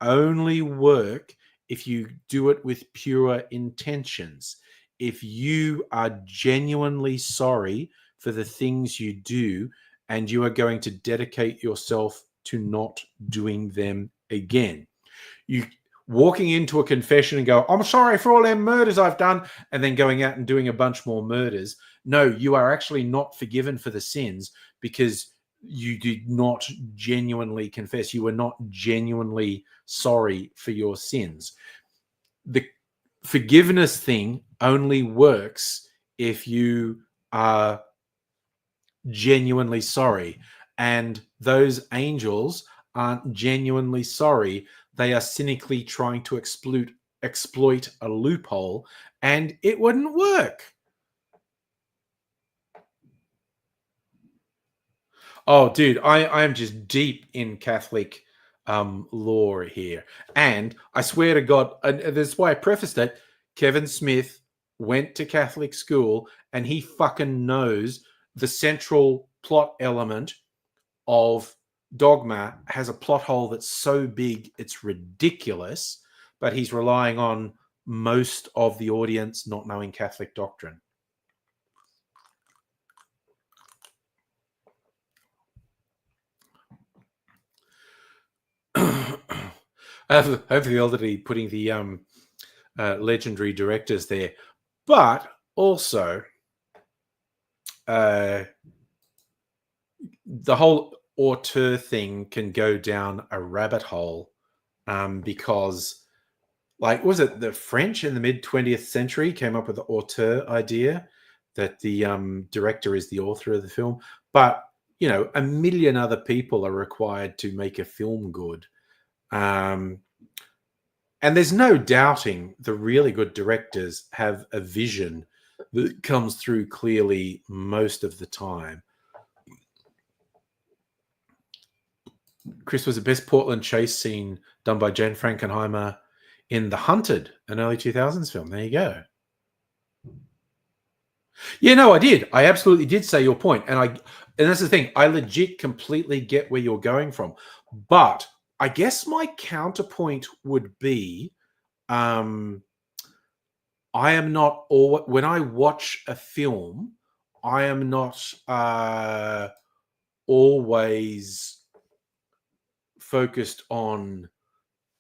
only work if you do it with pure intentions. If you are genuinely sorry for the things you do, and you are going to dedicate yourself to not doing them again. walking into a confession and go, I'm sorry for all them murders I've done, and then going out and doing a bunch more murders. No, you are actually not forgiven for the sins because you did not genuinely confess. You were not genuinely sorry for your sins. The forgiveness thing only works if you are genuinely sorry. And those angels aren't genuinely sorry. They are cynically trying to exploit a loophole, and it wouldn't work. Oh, dude, I am just deep in Catholic lore here. And I swear to God, and that's why I prefaced it, Kevin Smith went to Catholic school and he fucking knows the central plot element of Dogma has a plot hole that's so big it's ridiculous, but he's relying on most of the audience not knowing Catholic doctrine. I have the oddity putting the legendary directors there, but also the whole auteur thing can go down a rabbit hole because, like, was it the French in the mid 20th century came up with the auteur idea that the director is the author of the film, but you know, a million other people are required to make a film good. And there's no doubting the really good directors have a vision that comes through clearly most of the time. Chris, was the best Portland chase scene done by Jane Frankenheimer in The Hunted, an early 2000s film. There you go. Yeah, no, I did. I absolutely did say your point. And that's the thing. I legit completely get where you're going from. But I guess my counterpoint would be I am not all when I watch a film, I am not always focused on,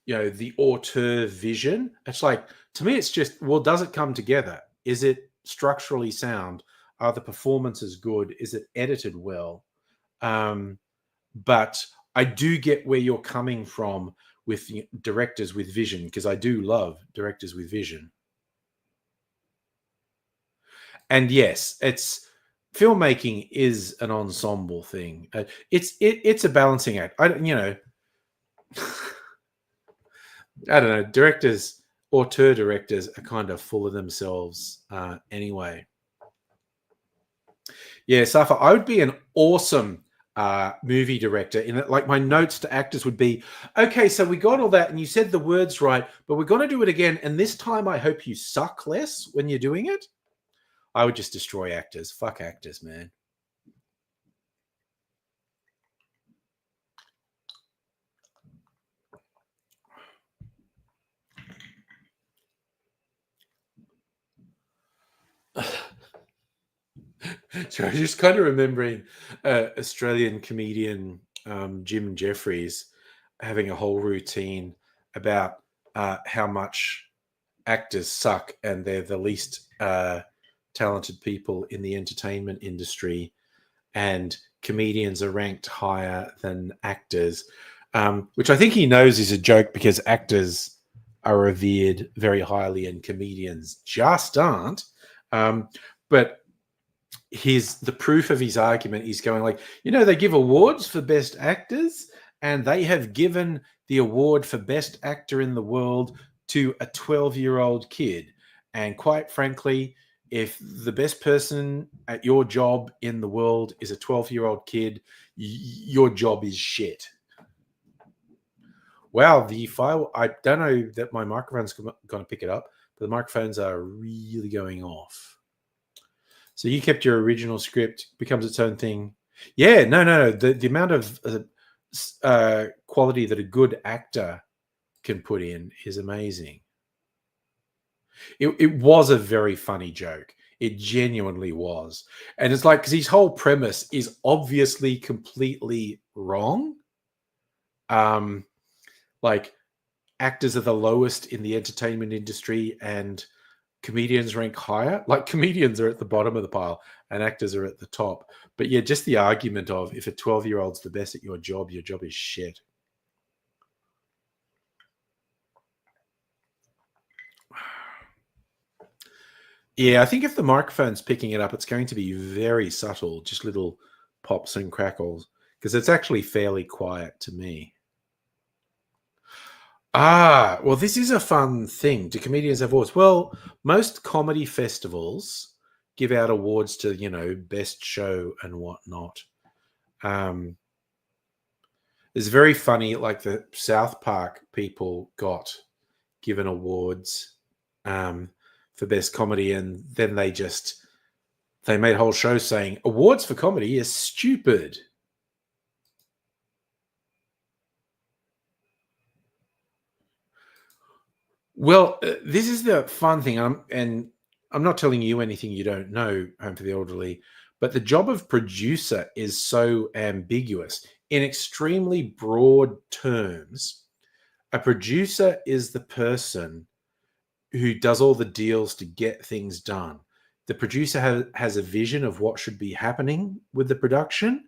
you know, the auteur vision. It's like, to me, it's just, well, does it come together? Is it structurally sound? Are the performances good? Is it edited well? But I do get where you're coming from with directors with vision, because I do love directors with vision. And yes, it's filmmaking is an ensemble thing. It's a balancing act. I don't know. Directors, auteur directors, are kind of full of themselves anyway. Yeah, Safa, I would be an awesome movie director. In it, like, my notes to actors would be, okay, so we got all that, and you said the words right, but we're going to do it again, and this time I hope you suck less when you're doing it. I would just destroy actors. Fuck actors, man. So I'm just kind of remembering Australian comedian Jim Jeffries having a whole routine about how much actors suck and they're the least talented people in the entertainment industry, and comedians are ranked higher than actors, which I think he knows is a joke because actors are revered very highly and comedians just aren't. But the proof of his argument is going like, you know, they give awards for best actors, and they have given the award for best actor in the world to a 12-year-old kid. And quite frankly, if the best person at your job in the world is a 12-year-old kid, your job is shit. Wow, the file, I don't know that my microphone's going to pick it up, but the microphones are really going off. So you kept your original script, becomes its own thing. Yeah, no. The amount of quality that a good actor can put in is amazing. It was a very funny joke. It genuinely was. And it's like, because his whole premise is obviously completely wrong. Like, actors are the lowest in the entertainment industry and comedians rank higher. Like comedians are at the bottom of the pile and actors are at the top. But yeah, just the argument of if a 12-year-old's the best at your job is shit. Yeah, I think if the microphone's picking it up, it's going to be very subtle, just little pops and crackles, because it's actually fairly quiet to me. Ah, well, this is a fun thing. Do comedians have awards? Well, most comedy festivals give out awards to, best show and whatnot. It's very funny, like the South Park people got given awards for best comedy, and then they made whole shows saying awards for comedy is stupid. Well, this is the fun thing, and I'm not telling you anything you don't know, Home for the Elderly, but the job of producer is so ambiguous. In extremely broad terms, a producer is the person who does all the deals to get things done. The producer has a vision of what should be happening with the production.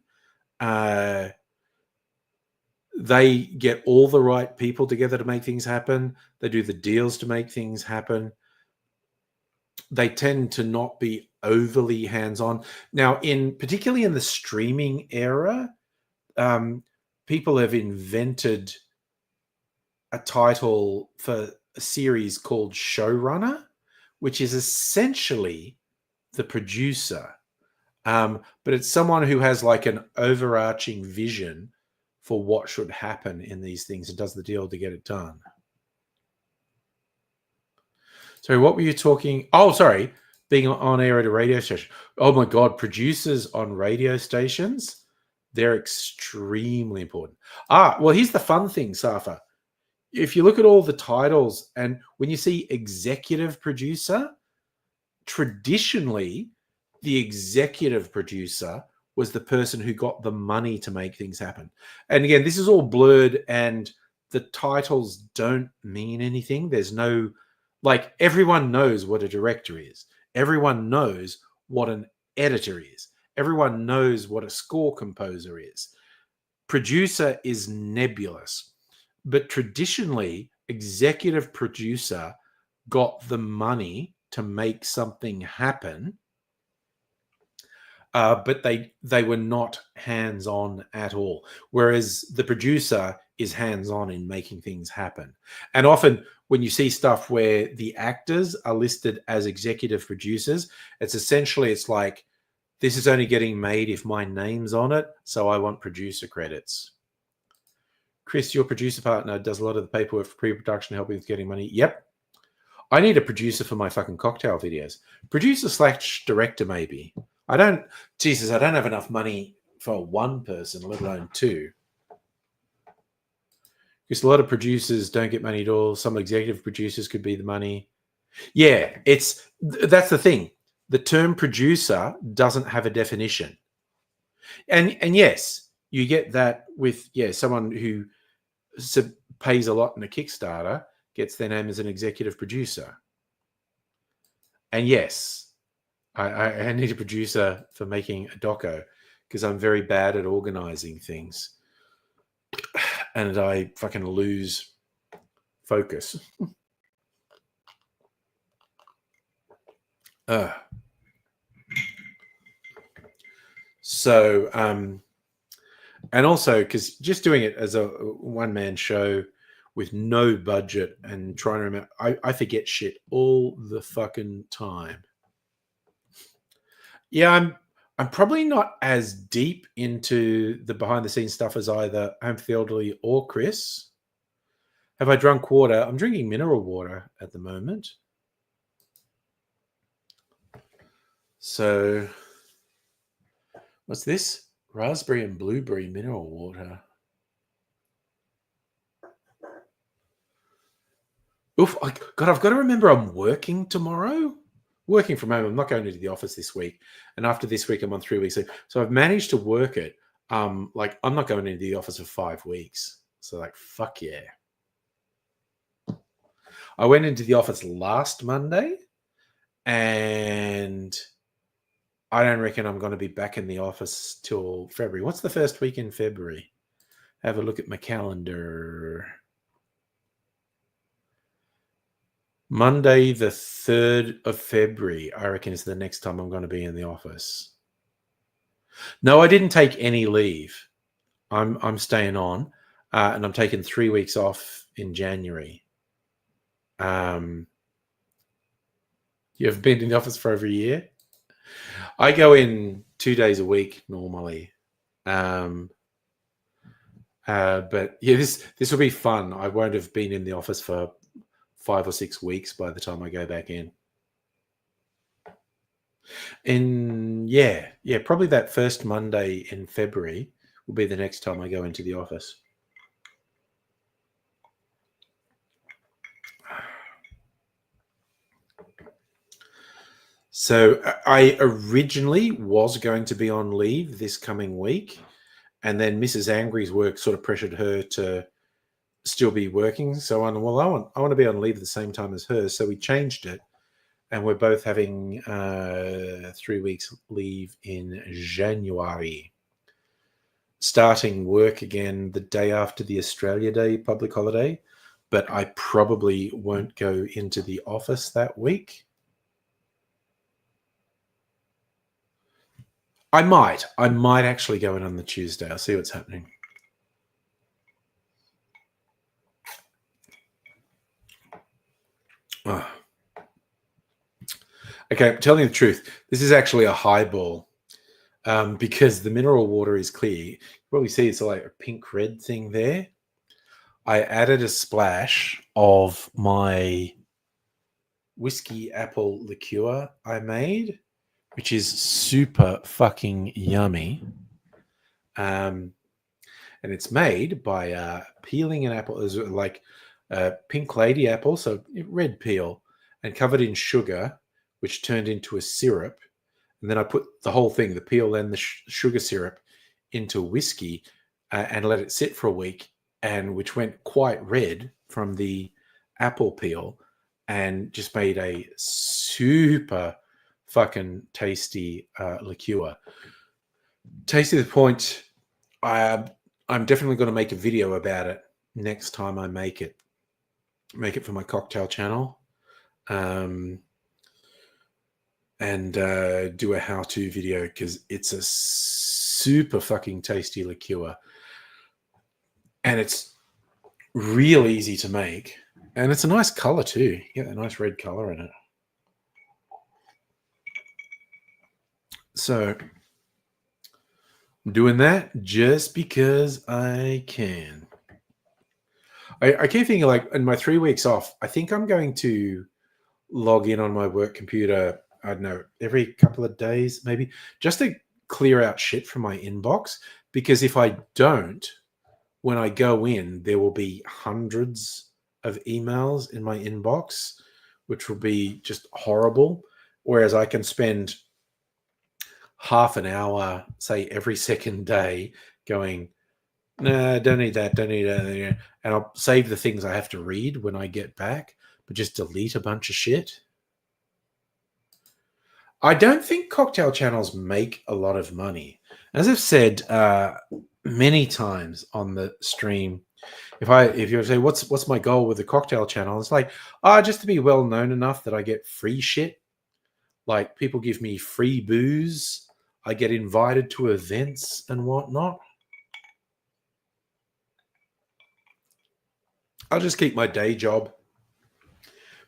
They get all the right people together to make things happen. They do the deals to make things happen. They tend to not be overly hands-on. Now, particularly in the streaming era, people have invented a title for a series called showrunner, which is essentially the producer. But it's someone who has like an overarching vision for what should happen in these things and does the deal to get it done. Sorry, what were you talking? Oh, sorry, being on air at a radio station. Oh my God, producers on radio stations, they're extremely important. Well, here's the fun thing, Safa. If you look at all the titles and when you see executive producer, traditionally, the executive producer was the person who got the money to make things happen. And again, this is all blurred and the titles don't mean anything. There's no, like, everyone knows what a director is. Everyone knows what an editor is. Everyone knows what a score composer is. Producer is nebulous. But traditionally, executive producer got the money to make something happen. But they were not hands-on at all. Whereas the producer is hands-on in making things happen. And often when you see stuff where the actors are listed as executive producers, it's like, this is only getting made if my name's on it, so I want producer credits. Chris, your producer partner does a lot of the paperwork for pre-production, helping with getting money. Yep. I need a producer for my fucking cocktail videos. Producer/director, maybe. I don't have enough money for one person, let alone two. Because a lot of producers don't get money at all. Some executive producers could be the money. Yeah, that's the thing. The term producer doesn't have a definition. And yes, you get that with, someone who pays a lot in a Kickstarter gets their name as an executive producer. And yes, I need a producer for making a doco because I'm very bad at organizing things. And I fucking lose focus. So, and also because just doing it as a one-man show with no budget and trying to remember, I forget shit all the fucking time. Yeah, I'm probably not as deep into the behind-the-scenes stuff as either Home for the Elderly or Chris. Have I drunk water? I'm drinking mineral water at the moment. So, what's this? Raspberry and blueberry mineral water. Oof, God, I've got to remember I'm working tomorrow. Working from home. I'm not going into the office this week. And after this week, I'm on 3 weeks. So I've managed to work it. Like, I'm not going into the office for 5 weeks. So, like, fuck yeah. I went into the office last Monday, and I don't reckon I'm going to be back in the office till February. What's the first week in February? Have a look at my calendar. Monday, the 3rd of February, I reckon, is the next time I'm going to be in the office. No, I didn't take any leave. I'm staying on, and I'm taking 3 weeks off in January. You've been in the office for over a year? I go in 2 days a week normally. But yeah, this will be fun. I won't have been in the office for 5 or 6 weeks by the time I go back in. And yeah, probably that first Monday in February will be the next time I go into the office. So I originally was going to be on leave this coming week, and then Mrs. Angry's work sort of pressured her to still be working. So I want to be on leave at the same time as her. So we changed it, and we're both having 3 weeks leave in January, starting work again the day after the Australia Day public holiday. But I probably won't go into the office that week. I might actually go in on the Tuesday. I'll see what's happening. Oh. Okay, I'm telling you the truth. This is actually a highball because the mineral water is clear. You probably see it's like a pink red thing there. I added a splash of my whiskey apple liqueur I made, which is super fucking yummy. And it's made by peeling an apple, like a pink lady apple, so red peel, and covered in sugar, which turned into a syrup. And then I put the whole thing, the peel and the sugar syrup, into whiskey and let it sit for a week, and which went quite red from the apple peel, and just made a super fucking tasty liqueur. Tasty to the point, I'm definitely going to make a video about it next time I make it. Make it for my cocktail channel. And do a how-to video because it's a super fucking tasty liqueur. And it's real easy to make. And it's a nice color too. You get a nice red color in it. So I'm doing that just because I can. I keep thinking, like, in my 3 weeks off, I think I'm going to log in on my work computer, I don't know, every couple of days, maybe, just to clear out shit from my inbox. Because if I don't, when I go in, there will be hundreds of emails in my inbox, which will be just horrible. Whereas I can spend half an hour, say, every second day going, no, don't need that, and I'll save the things I have to read when I get back, but just delete a bunch of shit. I don't think cocktail channels make a lot of money. As I've said many times on the stream, if you say what's my goal with the cocktail channel, it's like, just to be well known enough that I get free shit. Like, people give me free booze, I get invited to events and whatnot. I'll just keep my day job.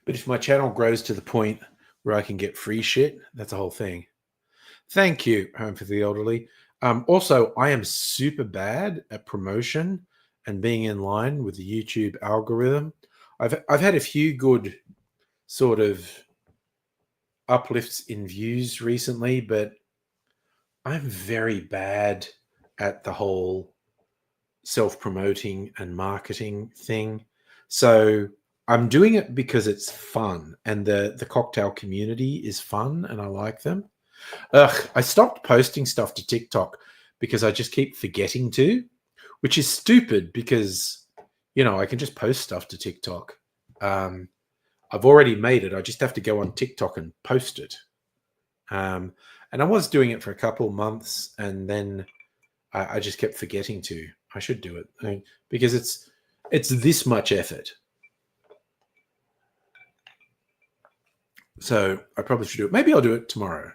But if my channel grows to the point where I can get free shit, that's a whole thing. Thank you, Home for the Elderly. Also, I am super bad at promotion and being in line with the YouTube algorithm. I've had a few good sort of uplifts in views recently, but I'm very bad at the whole self-promoting and marketing thing. So I'm doing it because it's fun, and the cocktail community is fun, and I like them. I stopped posting stuff to TikTok because I just keep forgetting to, which is stupid because, I can just post stuff to TikTok. I've already made it. I just have to go on TikTok and post it. And I was doing it for a couple of months, and then I just kept forgetting to. I should do it because it's this much effort. So I probably should do it. Maybe I'll do it tomorrow.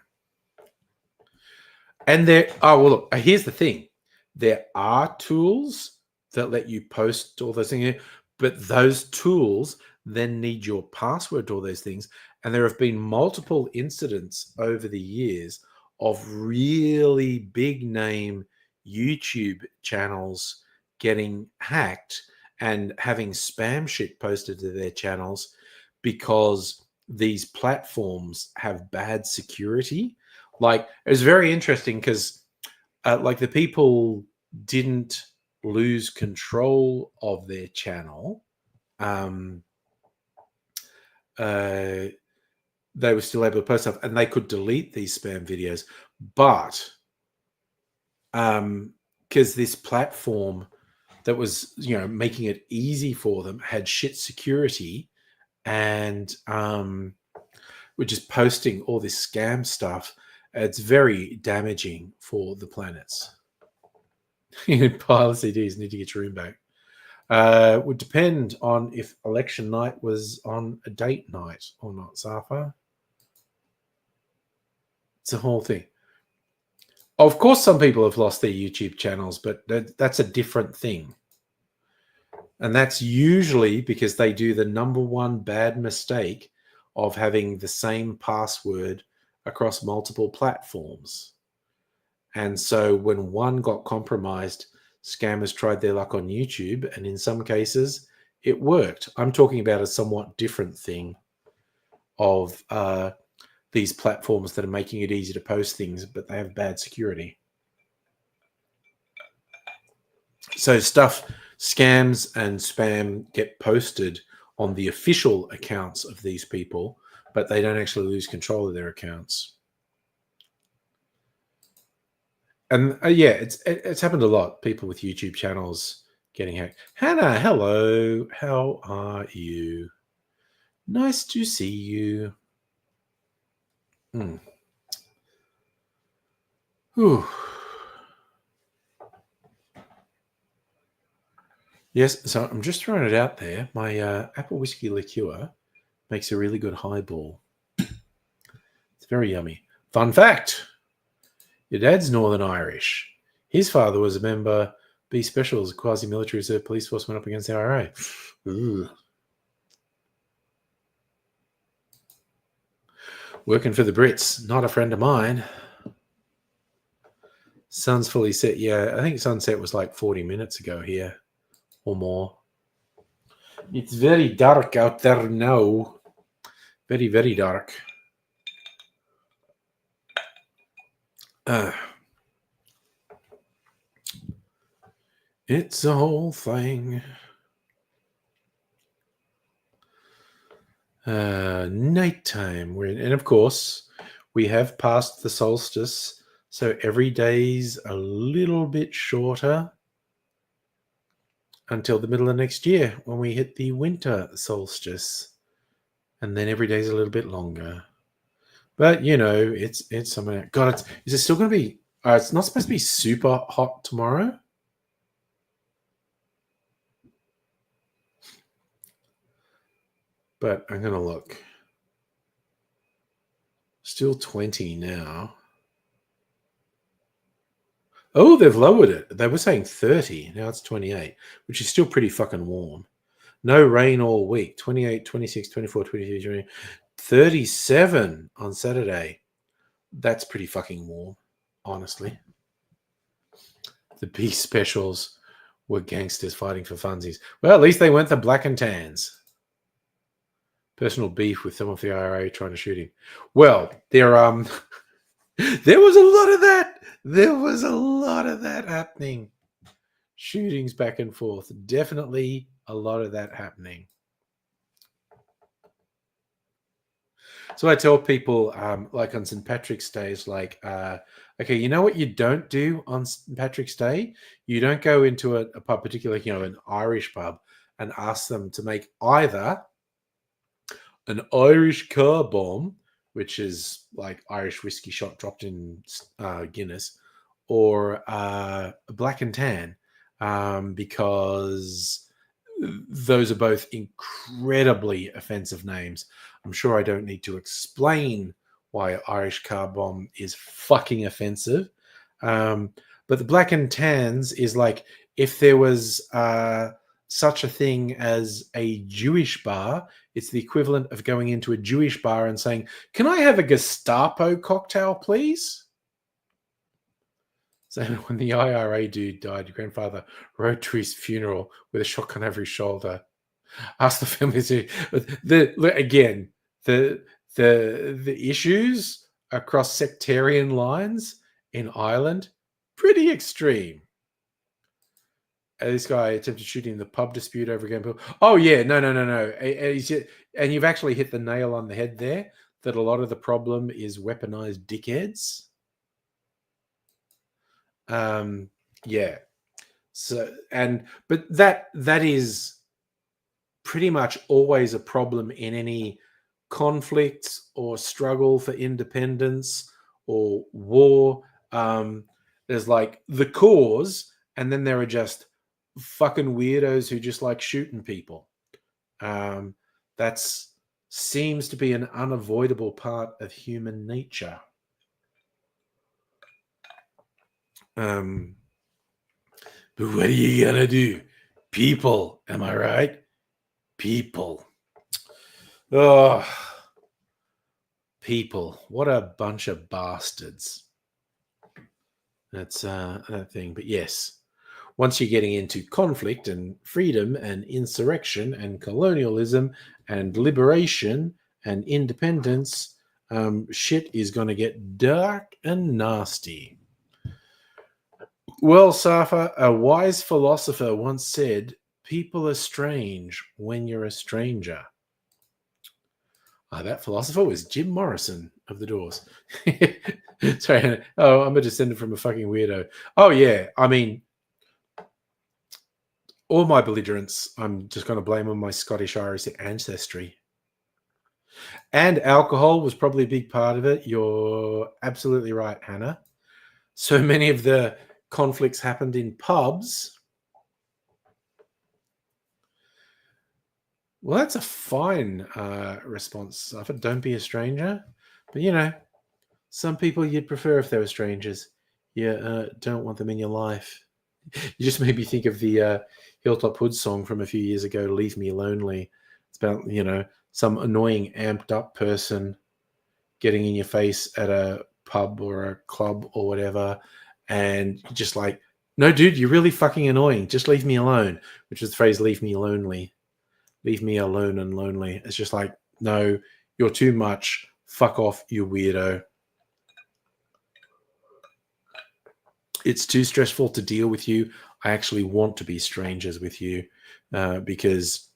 And look, here's the thing. There are tools that let you post all those things, but those tools then need your password to all those things. And there have been multiple incidents over the years of really big name YouTube channels getting hacked and having spam shit posted to their channels because these platforms have bad security. Like, it was very interesting because like the people didn't lose control of their channel. They were still able to post stuff and they could delete these spam videos, but because this platform that was, making it easy for them had shit security and we're just posting all this scam stuff. It's very damaging for the planets. Pile of CDs, need to get your room back. Would depend on if election night was on a date night or not, Safa. It's a whole thing. Of course, some people have lost their YouTube channels, but that's a different thing. And that's usually because they do the number one bad mistake of having the same password across multiple platforms. And so when one got compromised, scammers tried their luck on YouTube, and in some cases, it worked. I'm talking about a somewhat different thing of these platforms that are making it easy to post things, but they have bad security. So scams and spam get posted on the official accounts of these people, but they don't actually lose control of their accounts. And it's happened a lot. People with YouTube channels getting hacked. Hannah, hello. How are you? Nice to see you. Whew. Yes, so I'm just throwing it out there. My apple whiskey liqueur makes a really good highball. It's very yummy. Fun fact. Your dad's Northern Irish. His father was a member B Specials, quasi-military reserve police force, went up against the IRA. Ooh. Working for the Brits, not a friend of mine. Sun's fully set. Yeah, I think sunset was like 40 minutes ago here or more. It's very dark out there now. Very, very dark. It's a whole thing. Nighttime. And of course, we have passed the solstice, so every day's a little bit shorter until the middle of next year when we hit the winter solstice, and then every day's a little bit longer. But it's something. God, is it still going to be? It's not supposed to be super hot tomorrow. But I'm going to look. Still 20 now. Oh, they've lowered it. They were saying 30. Now it's 28, which is still pretty fucking warm. No rain all week. 28, 26, 24, 23, 20, 37 on Saturday. That's pretty fucking warm, honestly. The B Specials were gangsters fighting for funsies. Well, at least they weren't the black and tans. Personal beef with some of the IRA trying to shoot him. Well, there was a lot of that. There was a lot of that happening. Shootings back and forth. Definitely a lot of that happening. So I tell people, like on St. Patrick's Day, is like, okay, you know what you don't do on St. Patrick's Day? You don't go into a pub, particularly, an Irish pub, and ask them to make either an Irish car bomb, which is like Irish whiskey shot dropped in Guinness, or a black and tan, because those are both incredibly offensive names. I'm sure I don't need to explain why Irish car bomb is fucking offensive. But the black and tans is like if there was such a thing as a Jewish bar, it's the equivalent of going into a Jewish bar and saying, "Can I have a Gestapo cocktail, please?" So when the IRA dude died, your grandfather rode to his funeral with a shotgun over his shoulder. Asked the family to the issues across sectarian lines in Ireland, pretty extreme. This guy attempted shooting the pub dispute over again. Oh yeah, no. And you've actually hit the nail on the head there. That a lot of the problem is weaponized dickheads. Yeah. So but that is pretty much always a problem in any conflict or struggle for independence or war. There's like the cause, and then there are just fucking weirdos who just like shooting people. That's seems to be an unavoidable part of human nature. But what are you gonna do? People, am I right? People. Oh, people. What a bunch of bastards. That's that thing. But yes, once you're getting into conflict and freedom and insurrection and colonialism and liberation and independence, shit is going to get dark and nasty. Well, Safa, a wise philosopher once said, "People are strange when you're a stranger." That philosopher was Jim Morrison of the Doors. Sorry. Oh, I'm a descendant from a fucking weirdo. Oh, yeah. I mean, all my belligerence, I'm just going to blame on my Scottish-Irish ancestry. And alcohol was probably a big part of it. You're absolutely right, Hannah. So many of the conflicts happened in pubs. Well, that's a fine response. Don't be a stranger. But, you know, some people you'd prefer if they were strangers. You don't want them in your life. You just made me think of the Hilltop Hoods song from a few years ago, "Leave Me Lonely." It's about, you know, some annoying amped up person getting in your face at a pub or a club or whatever. And you're just like, "No, dude, you're really fucking annoying. Just leave me alone," which is the phrase "leave me lonely." Leave me alone and lonely. It's just like, no, you're too much. Fuck off, you weirdo. It's too stressful to deal with you. I actually want to be strangers with you because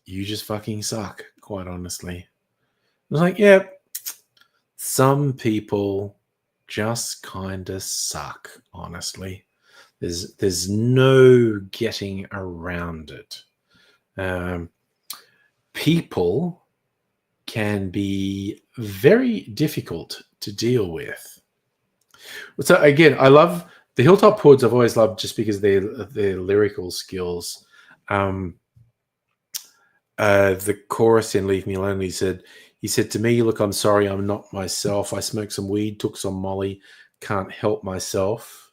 you just fucking suck, quite honestly. I was like, yeah, some people just kind of suck, honestly. There's no getting around it. People can be very difficult to deal with. So again, I love the Hilltop Hoods. I've always loved just because their lyrical skills. The chorus in "Leave Me Alone," he said to me, "Look, I'm sorry, I'm not myself. I smoked some weed, took some Molly, can't help myself.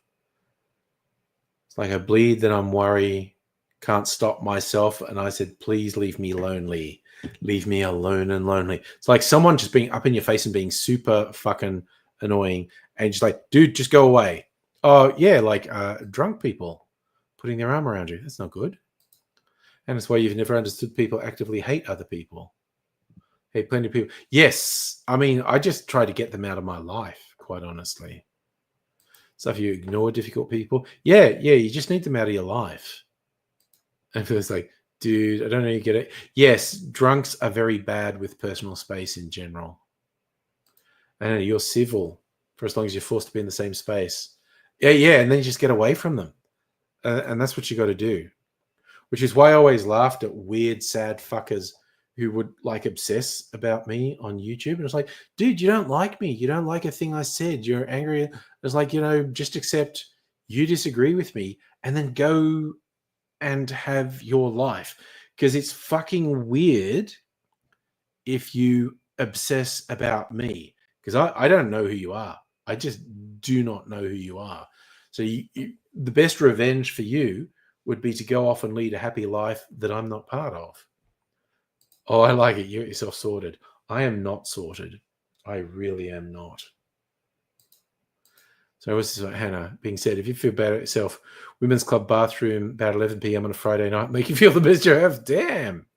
It's like I bleed, then I'm worried, can't stop myself." And I said, "Please leave me lonely. Leave me alone and lonely." It's like someone just being up in your face and being super fucking annoying, and just like, dude, just go away. Oh yeah, like drunk people putting their arm around you. That's not good. And it's why you've never understood people actively hate other people. Hate plenty of people. Yes, I mean, I just try to get them out of my life, quite honestly. So if you ignore difficult people, yeah, you just need them out of your life. And it's like, dude, I don't know you get it. Yes, drunks are very bad with personal space in general. I know you're civil for as long as you're forced to be in the same space. Yeah, and then you just get away from them. And that's what you got to do. Which is why I always laughed at weird, sad fuckers who would like obsess about me on YouTube. And it's like, dude, you don't like me. You don't like a thing I said. You're angry. It's like, just accept you disagree with me and then go and have your life. Because it's fucking weird if you obsess about me. Because I don't know who you are. I just do not know who you are. So the best revenge for you would be to go off and lead a happy life that I'm not part of. Oh, I like it. You get yourself sorted. I am not sorted. I really am not. So this is what Hannah being said. If you feel bad at yourself, women's club bathroom about 11 p.m. on a Friday night make you feel the best you have. Damn.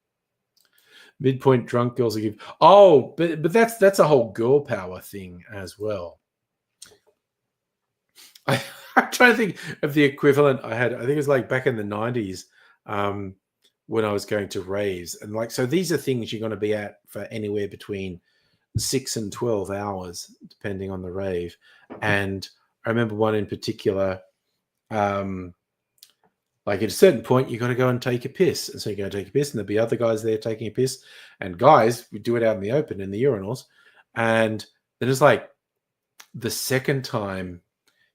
Midpoint drunk girls are give. Oh, but that's a whole girl power thing as well. I'm trying to think of the equivalent I had. I think it was like back in the 90s. When I was going to raves. And so these are things you're going to be at for anywhere between 6 and 12 hours, depending on the rave. And I remember one in particular, at a certain point, you got to go and take a piss. And so you go and take a piss, and there'll be other guys there taking a piss. And guys, we do it out in the open in the urinals. And then it's like the second time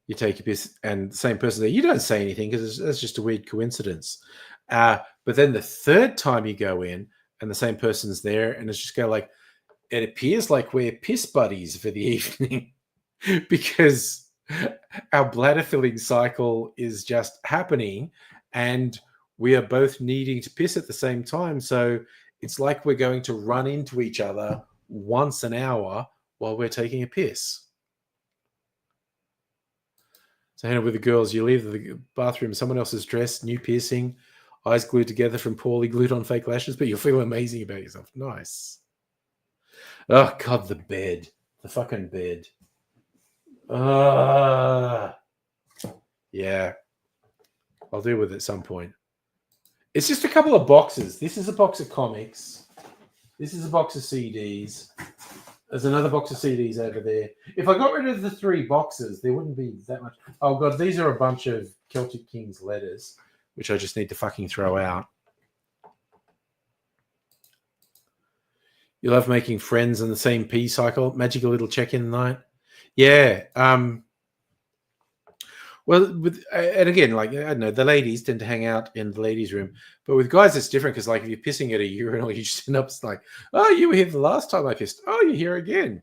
you take a piss and the same person there, you don't say anything because that's just a weird coincidence. But then the third time you go in and the same person's there, and it's just it appears like we're piss buddies for the evening because our bladder filling cycle is just happening and we are both needing to piss at the same time. So it's like we're going to run into each other once an hour while we're taking a piss. So Hannah, with the girls, you leave the bathroom, someone else's dress, new piercing, eyes glued together from poorly glued on fake lashes, but you'll feel amazing about yourself. Nice. Oh, God, the bed. The fucking bed. Yeah. I'll deal with it at some point. It's just a couple of boxes. This is a box of comics. This is a box of CDs. There's another box of CDs over there. If I got rid of the 3 boxes, there wouldn't be that much. Oh, God, these are a bunch of Celtic Kings letters, which I just need to fucking throw out. You love making friends in the same P cycle. Magical little check-in night. Yeah. Well, and again, I don't know, the ladies tend to hang out in the ladies' room, but with guys, it's different because, if you're pissing at a urinal, you just end up like, oh, you were here the last time I pissed. Oh, you're here again.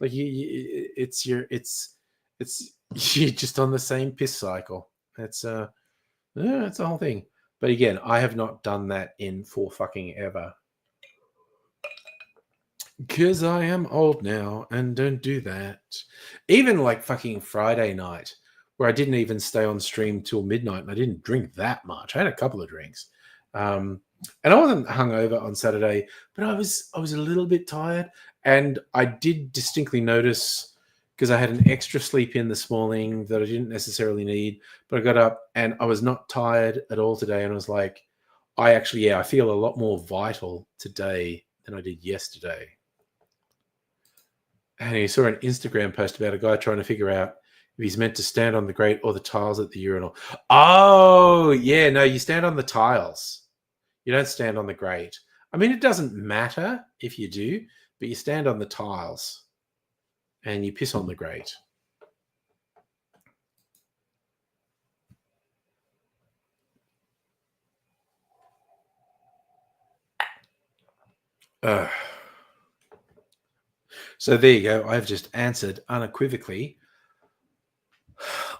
You're just on the same piss cycle. It's a whole thing. But again, I have not done that in for fucking ever. Because I am old now and don't do that. Even fucking Friday night, where I didn't even stay on stream till midnight and I didn't drink that much. I had a couple of drinks. And I wasn't hungover on Saturday, but I was a little bit tired. And I did distinctly notice, because I had an extra sleep in this morning that I didn't necessarily need, but I got up and I was not tired at all today. And I was like, I feel a lot more vital today than I did yesterday. And he saw an Instagram post about a guy trying to figure out if he's meant to stand on the grate or the tiles at the urinal. Oh, yeah. No, you stand on the tiles. You don't stand on the grate. I mean, it doesn't matter if you do, but you stand on the tiles and you piss on the grate. So there you go. I've just answered unequivocally.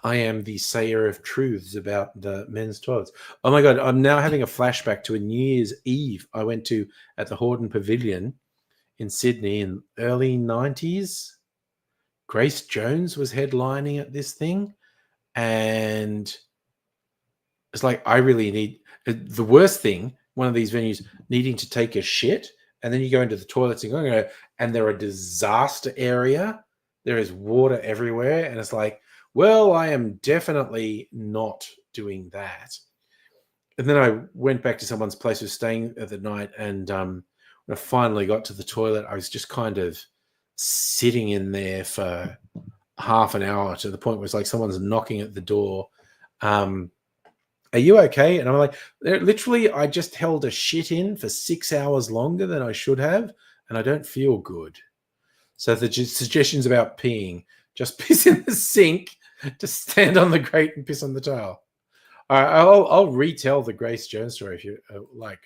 I am the sayer of truths about the men's toilets. Oh my God, I'm now having a flashback to a New Year's Eve I went to at the Hordern Pavilion in Sydney in early 90s. Grace Jones was headlining at this thing. And it's like, I really need the worst thing, one of these venues, needing to take a shit. And then you go into the toilets and they're a disaster area. There is water everywhere. And it's like, well, I am definitely not doing that. And then I went back to someone's place who was staying at the night. And when I finally got to the toilet, I was just kind of sitting in there for half an hour, to the point where it's like someone's knocking at the door. And are you okay? And I'm like, literally, I just held a shit in for 6 hours longer than I should have, and I don't feel good. So the suggestions about peeing, just piss in the sink, just stand on the grate and piss on the towel. All right, I'll retell the Grace Jones story if you like.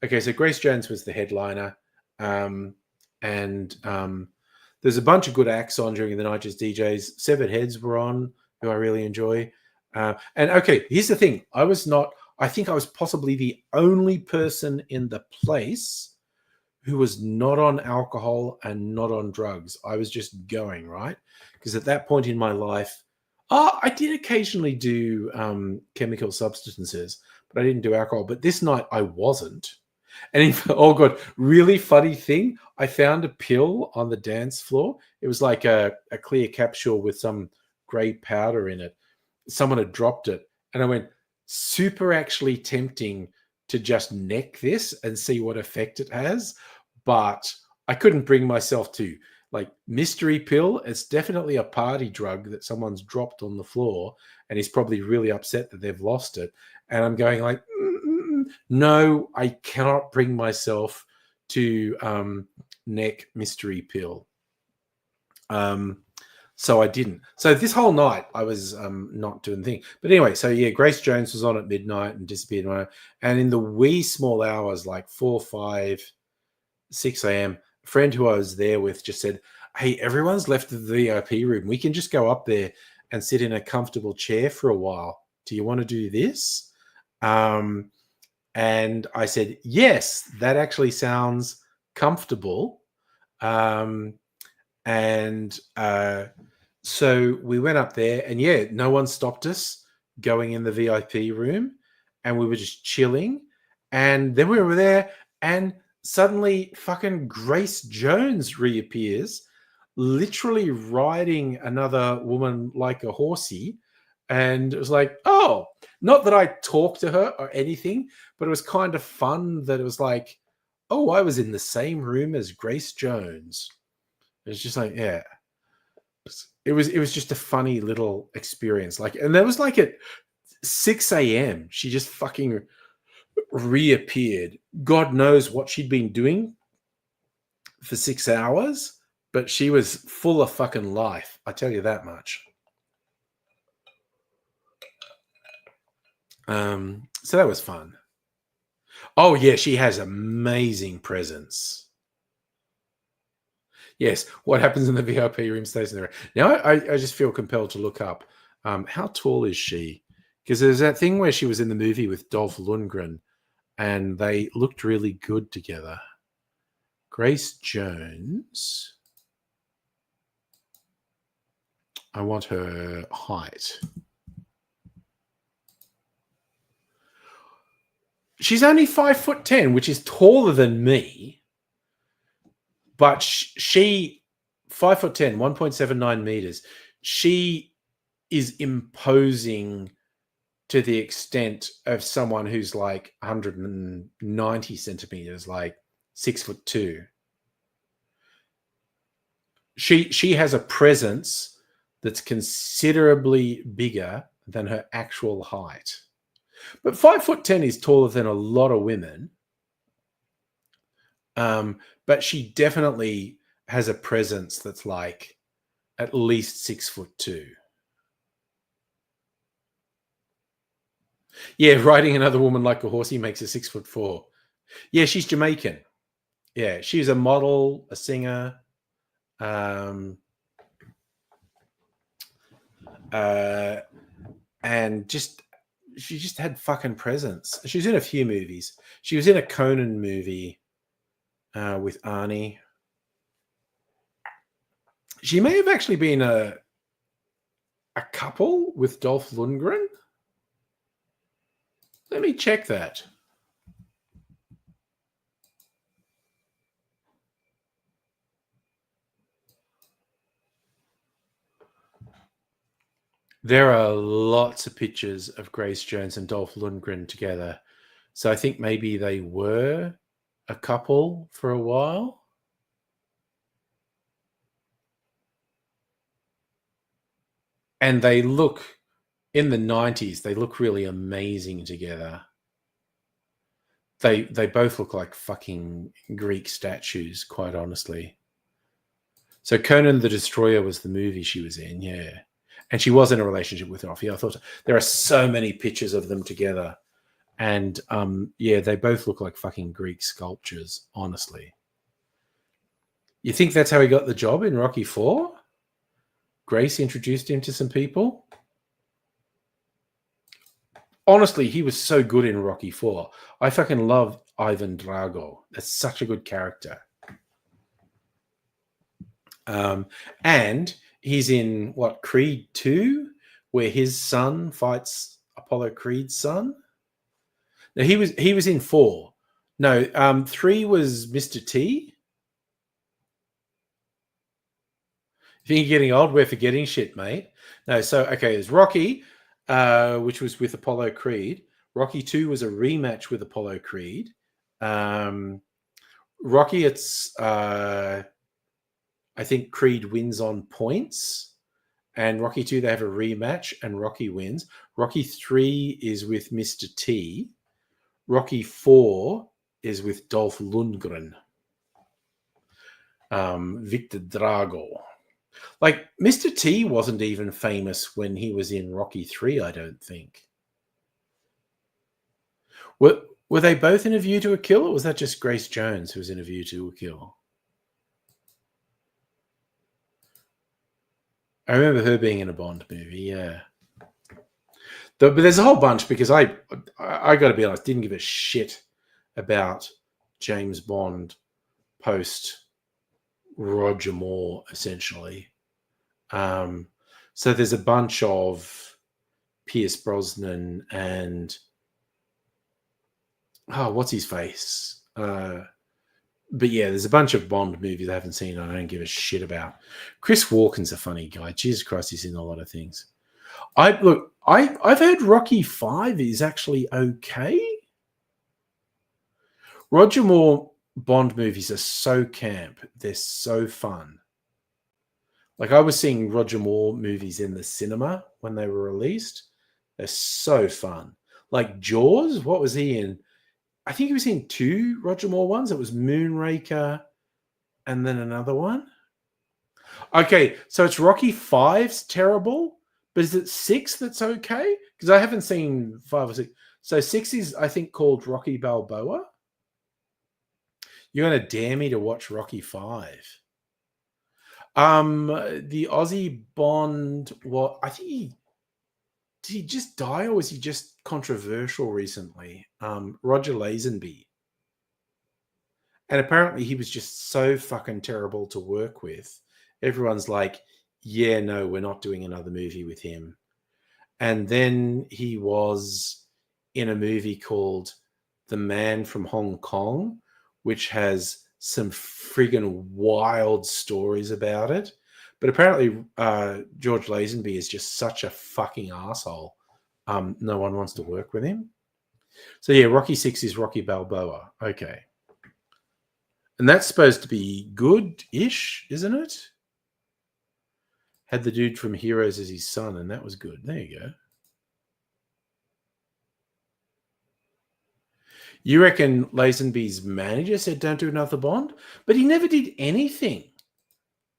Okay, so Grace Jones was the headliner, and there's a bunch of good acts on during the night, just DJs. Severed Heads were on, who I really enjoy. And okay, here's the thing: I think I was possibly the only person in the place who was not on alcohol and not on drugs. I was just going, right? Because at that point in my life, I did occasionally do chemical substances, but I didn't do alcohol. But this night I wasn't. And oh god, really funny thing, I found a pill on the dance floor. It was like a clear capsule with some grey powder in it. Someone had dropped it, and I went, super actually tempting to just neck this and see what effect it has, but I couldn't bring myself to. Like, mystery pill, it's definitely a party drug that someone's dropped on the floor and is probably really upset that they've lost it. And I'm going like, no, I cannot bring myself to neck mystery pill. So I didn't. So this whole night I was not doing the thing. But anyway, so yeah, Grace Jones was on at midnight and disappeared. And in the wee small hours, like 4, 5, 6 a.m., a friend who I was there with just said, hey, everyone's left the VIP room. We can just go up there and sit in a comfortable chair for a while. Do you want to do this? And I said, yes, that actually sounds comfortable. So we went up there, and yeah, no one stopped us going in the VIP room, and we were just chilling. And then we were there, and suddenly fucking Grace Jones reappears, literally riding another woman like a horsey. And it was like, oh, not that I talked to her or anything, but it was kind of fun that it was like, oh, I was in the same room as Grace Jones. It was just like, yeah. It was just a funny little experience. Like, and that was like at 6 a.m. She just fucking reappeared. God knows what she'd been doing for 6 hours, but she was full of fucking life. I tell you that much. So that was fun. Oh yeah, she has amazing presence. Yes, what happens in the VIP room stays in there. Now I just feel compelled to look up how tall is she? Because there's that thing where she was in the movie with Dolph Lundgren, and they looked really good together. Grace Jones. I want her height. She's only 5'10", which is taller than me. But she, 5'10", 1.79 meters. She is imposing to the extent of someone who's like 190 centimeters, like 6'2". She has a presence that's considerably bigger than her actual height. But 5'10" is taller than a lot of women. But she definitely has a presence that's like at least 6'2". Yeah, riding another woman like a horsey makes her 6'4". Yeah, she's Jamaican. Yeah, she's a model, a singer. And she just had fucking presence. She's in a few movies. She was in a Conan movie with Arnie. She may have actually been a couple with Dolph Lundgren. Let me check that. There are lots of pictures of Grace Jones and Dolph Lundgren together. So I think maybe they were a couple for a while. And they look in the 90s, they look really amazing together. They both look like fucking Greek statues, quite honestly. So Conan the Destroyer was the movie she was in, yeah. And she was in a relationship with Rafi. I thought there are so many pictures of them together. And yeah, they both look like fucking Greek sculptures, honestly. You think that's how he got the job in Rocky IV? Grace introduced him to some people? Honestly, he was so good in Rocky IV. I fucking love Ivan Drago. That's such a good character. And he's in what, Creed 2, where his son fights Apollo Creed's son. No, he was in 4. No, 3 was Mr. T. You think you're getting old? We're forgetting shit, mate. No, so okay, there's Rocky, which was with Apollo Creed. Rocky 2 was a rematch with Apollo Creed. Rocky, it's I think Creed wins on points, and Rocky 2 they have a rematch, and Rocky wins. Rocky 3 is with Mr. T. Rocky 4 is with Dolph Lundgren. Victor Drago. Like, Mr. T wasn't even famous when he was in Rocky 3, I don't think. Were they both in A View to a Kill, or was that just Grace Jones who was in A View to a Kill? I remember her being in a Bond movie, yeah. But there's a whole bunch, because I got to be honest, didn't give a shit about James Bond post Roger Moore, essentially. So there's a bunch of Pierce Brosnan and what's his face? But yeah, there's a bunch of Bond movies I haven't seen and I don't give a shit about. Chris Walken's a funny guy. Jesus Christ, he's in a lot of things. I've heard Rocky 5 is actually okay. Roger Moore Bond movies are so camp. They're so fun. Like, I was seeing Roger Moore movies in the cinema when they were released. They're so fun. Like Jaws, what was he in? I think he was in 2 Roger Moore ones. It was Moonraker and then another one. Okay, so it's Rocky 5's terrible, but is it 6 that's okay? Because I haven't seen 5 or 6. So 6 is, I think, called Rocky Balboa. You're going to dare me to watch Rocky 5. The Aussie Bond, I think did he just die, or was he just controversial recently? Roger Lazenby. And apparently he was just so fucking terrible to work with. Everyone's like, yeah, no, we're not doing another movie with him. And then he was in a movie called The Man from Hong Kong, which has some friggin' wild stories about it. But apparently George Lazenby is just such a fucking asshole. No one wants to work with him. So yeah, Rocky 6 is Rocky Balboa. Okay. And that's supposed to be good-ish, isn't it? Had the dude from Heroes as his son, and that was good. There you go. You reckon Lazenby's manager said don't do another Bond? But he never did anything.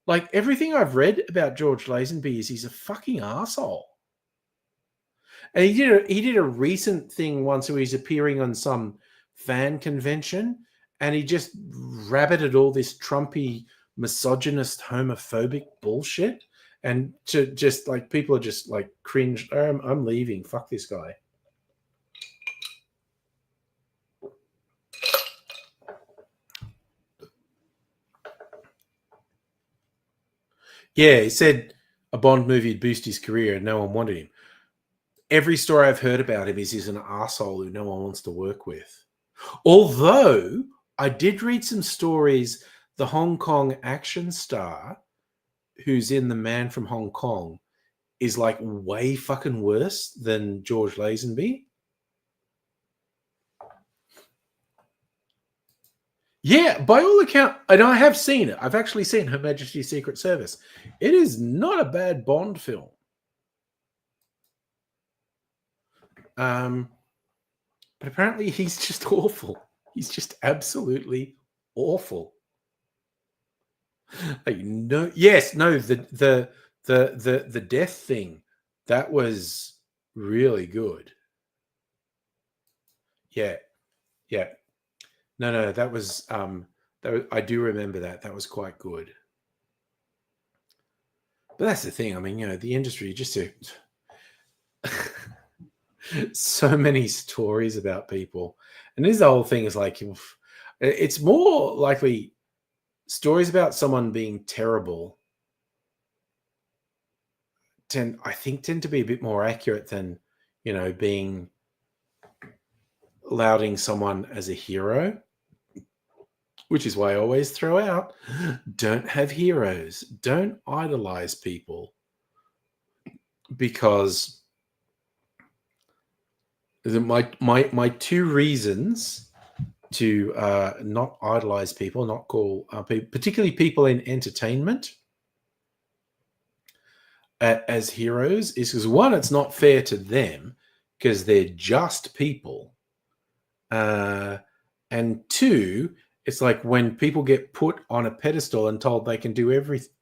Like, everything I've read about George Lazenby is he's a fucking asshole. And he did a recent thing once where he's appearing on some fan convention, and he just rabbited all this Trumpy, misogynist, homophobic bullshit. And to just like, people are just like cringe. I'm leaving. Fuck this guy. Yeah, he said a Bond movie would boost his career and no one wanted him. Every story I've heard about him is he's an asshole who no one wants to work with. Although I did read some stories, the Hong Kong action star who's in The Man from Hong Kong is like way fucking worse than George Lazenby. Yeah, by all accounts, and I have seen it. I've actually seen Her Majesty's Secret Service. It is not a bad Bond film. But apparently he's just awful. He's just absolutely awful. Like, no, yes, no, the death thing, that was really good. Yeah, yeah. No, that was I do remember that. That was quite good. But that's the thing. I mean, the industry just so many stories about people, and this whole thing is like, it's more likely stories about someone being terrible tend to be a bit more accurate than being lauding someone as a hero, which is why I always throw out, don't have heroes, don't idolize people, because my two reasons to not idolize people, not call particularly people in entertainment as heroes, is because, one, it's not fair to them because they're just people, and two, it's like when people get put on a pedestal and told they can do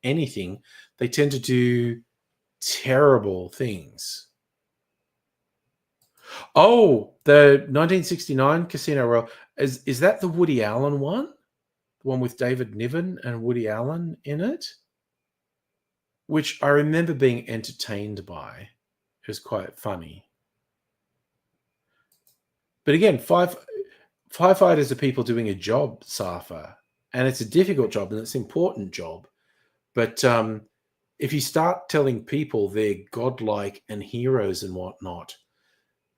anything, they tend to do terrible things. Oh, the 1969 Casino Royale, is that the Woody Allen one? The one with David Niven and Woody Allen in it? Which I remember being entertained by. It was quite funny. But again, firefighters are people doing a job, Safa, and it's a difficult job and it's an important job. But if you start telling people they're godlike and heroes and whatnot,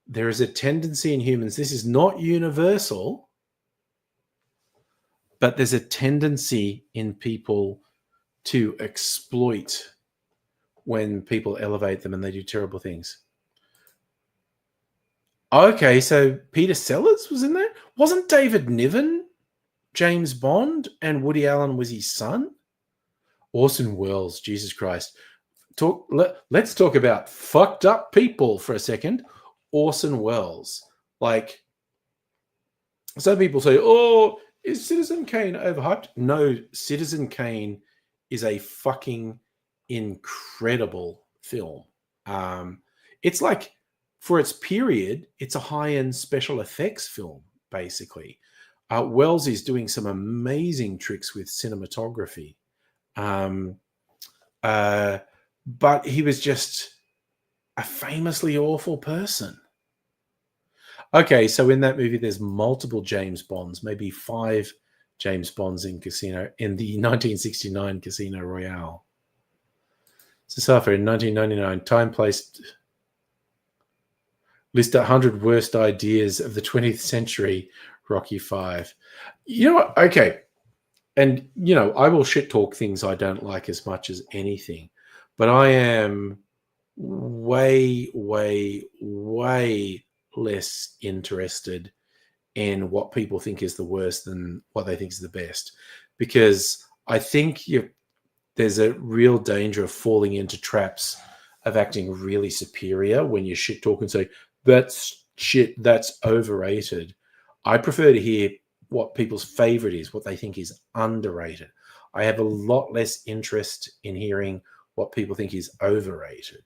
there is a tendency in humans, this is not universal, but there's a tendency in people to exploit when people elevate them and they do terrible things. Okay, so Peter Sellers was in there? Wasn't David Niven James Bond and Woody Allen was his son? Orson Welles, Jesus Christ. Let's talk about fucked up people for a second. Orson Welles. Like, some people say, oh, is Citizen Kane overhyped? No, Citizen Kane is a fucking incredible film. It's like, for its period, it's a high-end special effects film, basically. Wells is doing some amazing tricks with cinematography. But he was just a famously awful person. Okay, so in that movie, there's multiple James Bonds, maybe 5 James Bonds in the 1969 Casino Royale. So Safa, in 1999, Time placed list 100 worst ideas of the 20th century, Rocky 5. You know what? Okay. And, I will shit talk things I don't like as much as anything. But I am way, way, way less interested in what people think is the worst than what they think is the best. Because I think there's a real danger of falling into traps of acting really superior when you shit talk and say, that's shit, that's overrated. I prefer to hear what people's favorite is, what they think is underrated. I have a lot less interest in hearing what people think is overrated.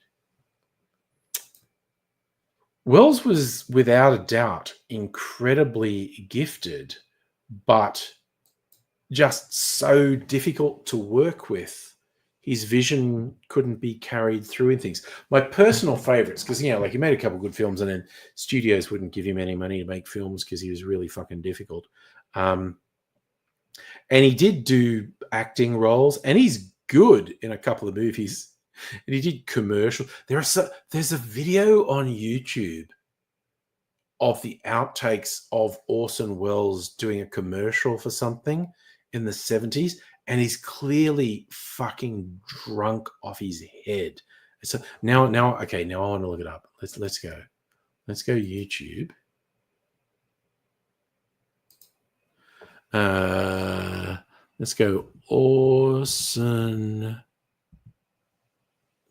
Wells was, without a doubt, incredibly gifted, but just so difficult to work with. His vision couldn't be carried through in things. My personal favorites, because, he made a couple of good films and then studios wouldn't give him any money to make films because he was really fucking difficult. And he did do acting roles, and he's good in a couple of movies. And he did commercial. There's a video on YouTube of the outtakes of Orson Welles doing a commercial for something in the 70s, and he's clearly fucking drunk off his head. So now I want to look it up. Let's go YouTube. Let's go Orson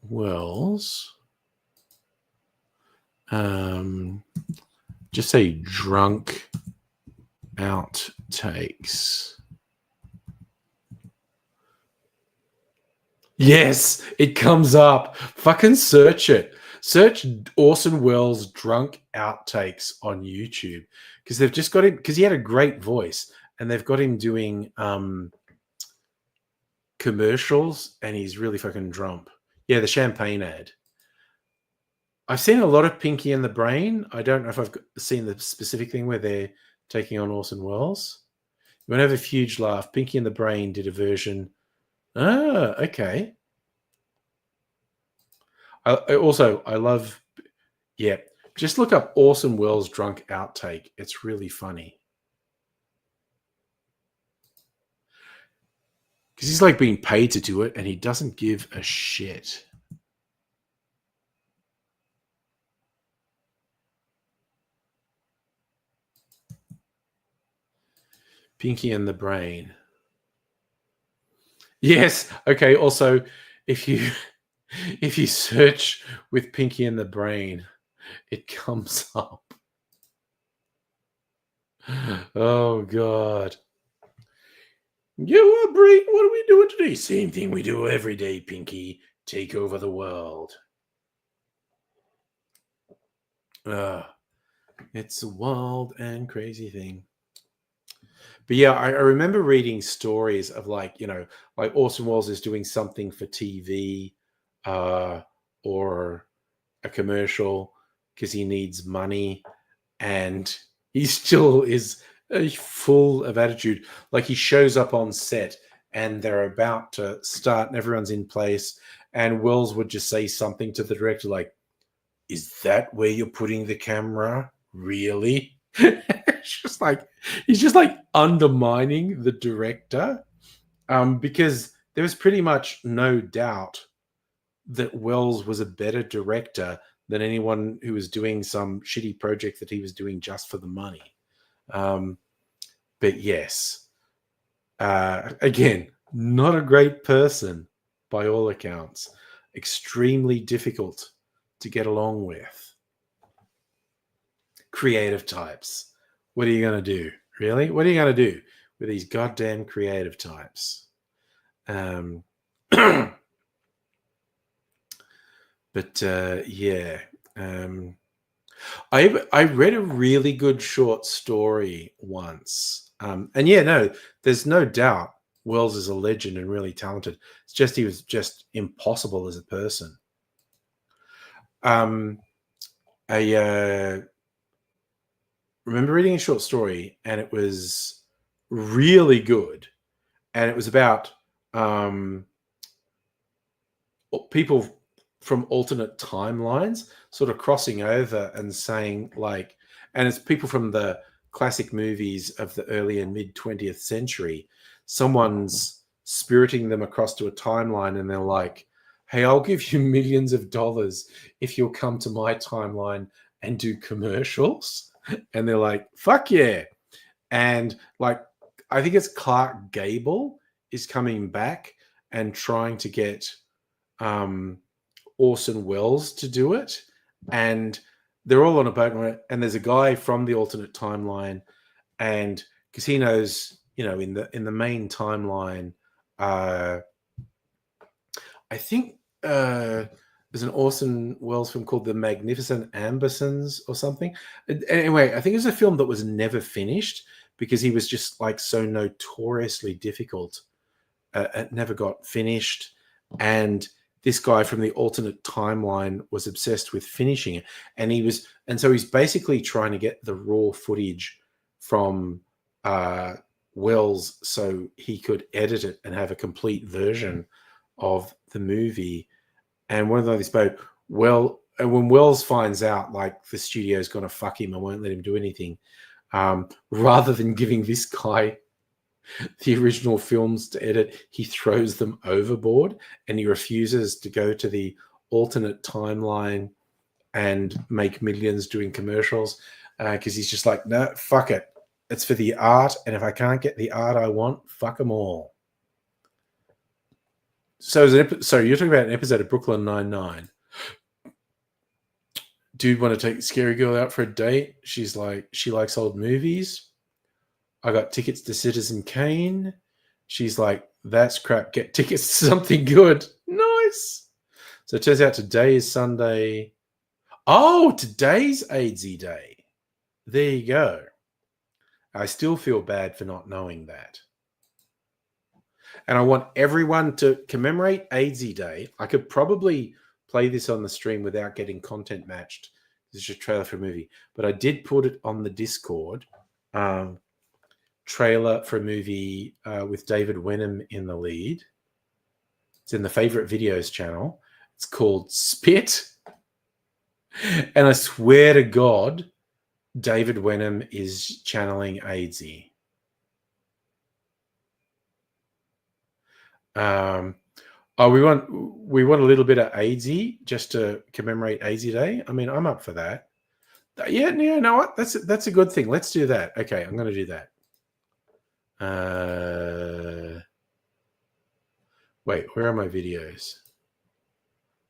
Welles. Just say drunk outtakes. Yes, it comes up. Fucking search it. Search Orson Welles drunk outtakes on YouTube, because they've just got him, because he had a great voice, and they've got him doing commercials, and he's really fucking drunk. Yeah, the champagne ad. I've seen a lot of Pinky and the Brain. I don't know if I've seen the specific thing where they're taking on Orson Welles. You want to have a huge laugh? Pinky and the Brain did a version. Ah, okay. I love, yeah, just look up Orson Welles drunk outtake. It's really funny. Because he's like being paid to do it, and he doesn't give a shit. Pinky and the Brain. Yes. Okay. Also, if you search with Pinky and the Brain, it comes up. Oh God. Yeah, Brain, what are we doing today? Same thing we do every day, Pinky. Take over the world. It's a wild and crazy thing. But yeah, I remember reading stories of like Orson Welles is doing something for TV or a commercial because he needs money, and he still is full of attitude. Like he shows up on set and they're about to start and everyone's in place, and Welles would just say something to the director like, "Is that where you're putting the camera? Really?" He's just like undermining the director, because there was pretty much no doubt that Welles was a better director than anyone who was doing some shitty project that he was doing just for the money. But yes, again, not a great person by all accounts. Extremely difficult to get along with. Creative types. What are you going to do? Really? What are you going to do with these goddamn creative types? But yeah. I read a really good short story once. And yeah, no, there's no doubt Welles is a legend and really talented. It's just he was just impossible as a person. I remember reading a short story, and it was really good, and it was about people from alternate timelines sort of crossing over and saying like, and it's people from the classic movies of the early and mid 20th century. Someone's spiriting them across to a timeline, and they're like, "Hey, I'll give you millions of dollars if you'll come to my timeline and do commercials." And they're like, "Fuck yeah." And like, I think it's Clark Gable is coming back and trying to get Orson Welles to do it, and they're all on a boat, and there's a guy from the alternate timeline, and because he knows, in the main timeline, I think there's an Orson Welles film called The Magnificent Ambersons or something. Anyway, I think it was a film that was never finished because he was just like so notoriously difficult. It never got finished, and this guy from the alternate timeline was obsessed with finishing it, and so he's basically trying to get the raw footage from Welles so he could edit it and have a complete version of the movie. And one of these both, and when Welles finds out like the studio's going to fuck him and won't let him do anything, rather than giving this guy the original films to edit, he throws them overboard, and he refuses to go to the alternate timeline and make millions doing commercials because he's just like, no, fuck it. It's for the art, and if I can't get the art I want, fuck them all. So you're talking about an episode of Brooklyn Nine-Nine. dude want to take Scary Girl out for a date. She's like, she likes old movies. I got tickets to Citizen Kane. She's like, that's crap. Get tickets to something good. Nice. So it turns out today is Sunday. Oh, today's AIDSy Day. There you go. I still feel bad for not knowing that. And I want everyone to commemorate AIDSy Day. I could probably play this on the stream without getting content matched. This is just a trailer for a movie. But I did put it on the Discord. Trailer for a movie with David Wenham in the lead. It's in the Favorite Videos channel. It's called Spit. And I swear to God, David Wenham is channeling AIDSy. We want a little bit of AIDSy just to commemorate AIDSy Day. I mean, I'm up for that. Yeah, you know what? That's a good thing. Let's do that. Okay, I'm going to do that. Wait, where are my videos?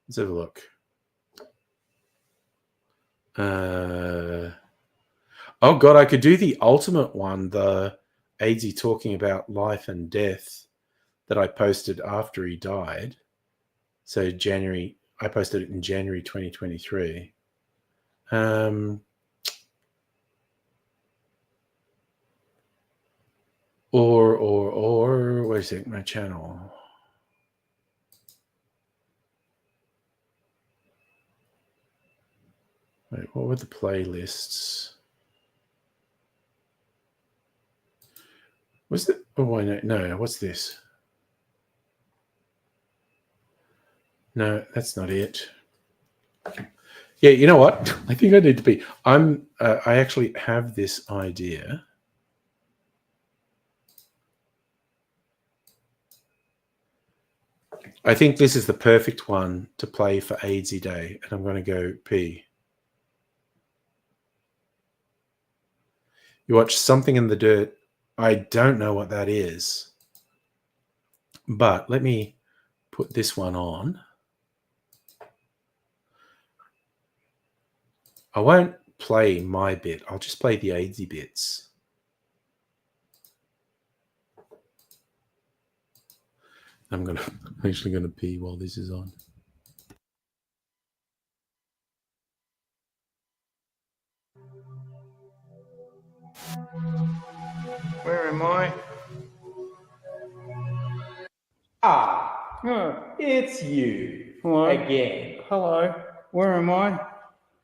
Let's have a look. Oh God, I could do the ultimate one, the AIDSy talking about life and death that I posted after he died. So I posted it in January 2023. Or where's it? My channel. Wait, what were the playlists? Was it? Oh, wait, no. What's this? No, that's not it. Yeah, you know what? I think I need to be. I actually have this idea. I think this is the perfect one to play for AIDSy Day, and I'm going to go pee. You watch Something in the Dirt. I don't know what that is, but let me put this one on. I won't play my bit. I'll just play the AIDSy bits. I'm actually going to pee while this is on. Where am I? It's you. Hello. Again. Hello. Where am I?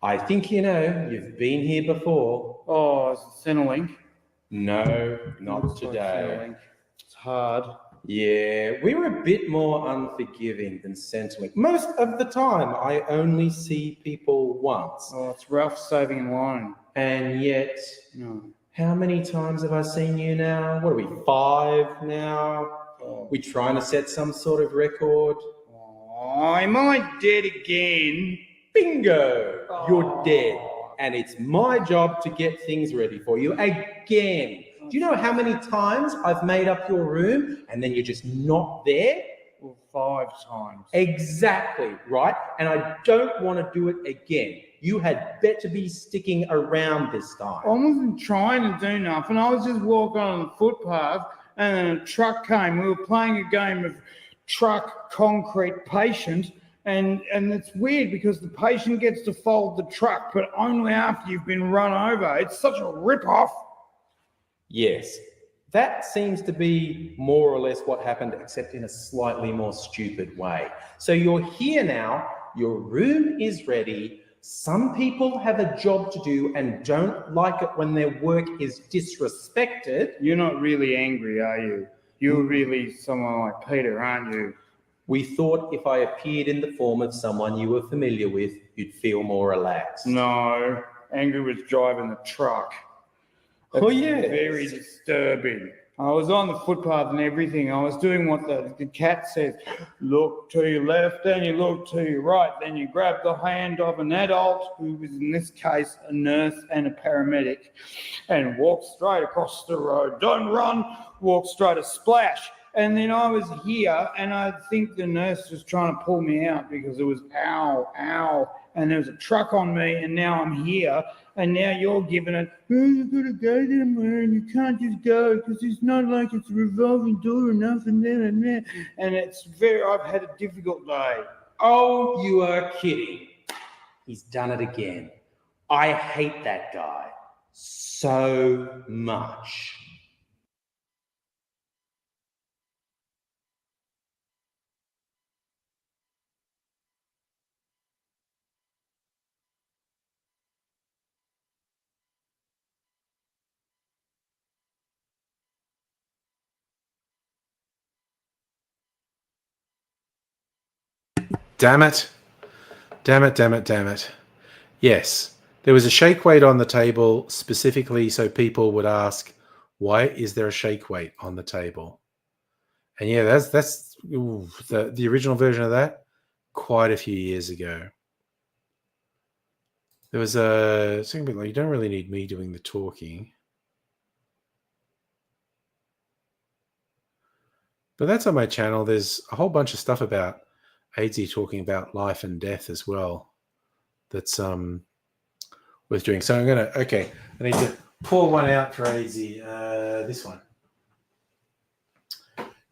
I think you know. You've been here before. Oh, it's Centrelink. No, not Looks like today. Centrelink. It's hard. Yeah, we were a bit more unforgiving than Centrelink. Most of the time, I only see people once. Oh, it's Ralph saving in line. And yet, No. how many times have I seen you now? What are we, 5 now? Oh. We trying to set some sort of record? Oh, am I dead again? Bingo! You're dead. And it's my job to get things ready for you again. Do you know how many times I've made up your room and then you're just not there? Well, 5 times. Exactly, right? And I don't want to do it again. You had better be sticking around this time. I wasn't trying to do nothing. I was just walking on the footpath and then a truck came. We were playing a game of truck, concrete, patient. And it's weird because the patient gets to fold the truck, but only after you've been run over. It's such a rip-off. Yes, that seems to be more or less what happened, except in a slightly more stupid way. So you're here now, your room is ready. Some people have a job to do and don't like it when their work is disrespected. You're not really angry, are you? You're really someone like Peter, aren't you? We thought if I appeared in the form of someone you were familiar with, you'd feel more relaxed. No, Angry was driving the truck. Oh, yeah. Very disturbing. I was on the footpath and everything. I was doing what the cat says. Look to your left, then you look to your right. Then you grab the hand of an adult, who was in this case a nurse and a paramedic, and walk straight across the road. Don't run, walk straight, a splash. And then I was here, and I think the nurse was trying to pull me out because it was ow, ow, and there was a truck on me, and now I'm here, and now you're giving it, oh, you've got to go there, man, you can't just go, because it's not like it's a revolving door enough, and then, and it's I've had a difficult day. Oh, you are kidding. He's done it again. I hate that guy so much. Damn it. Damn it, damn it, damn it. Yes, there was a shake weight on the table specifically so people would ask, why is there a shake weight on the table? And yeah, that's the original version of that quite a few years ago. There was a second bit like, you don't really need me doing the talking. But that's on my channel. There's a whole bunch of stuff about AZ talking about life and death as well. That's worth doing. So I need to pour one out for AZ. This one.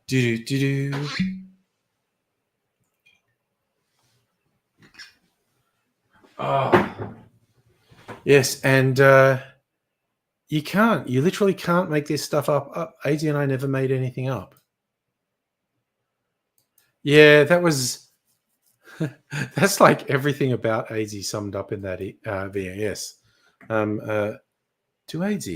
Do. Oh. Yes, and you literally can't make this stuff up. AZ and I never made anything up. Yeah, that was that's like everything about AZ summed up in that video. Yes. To AZ.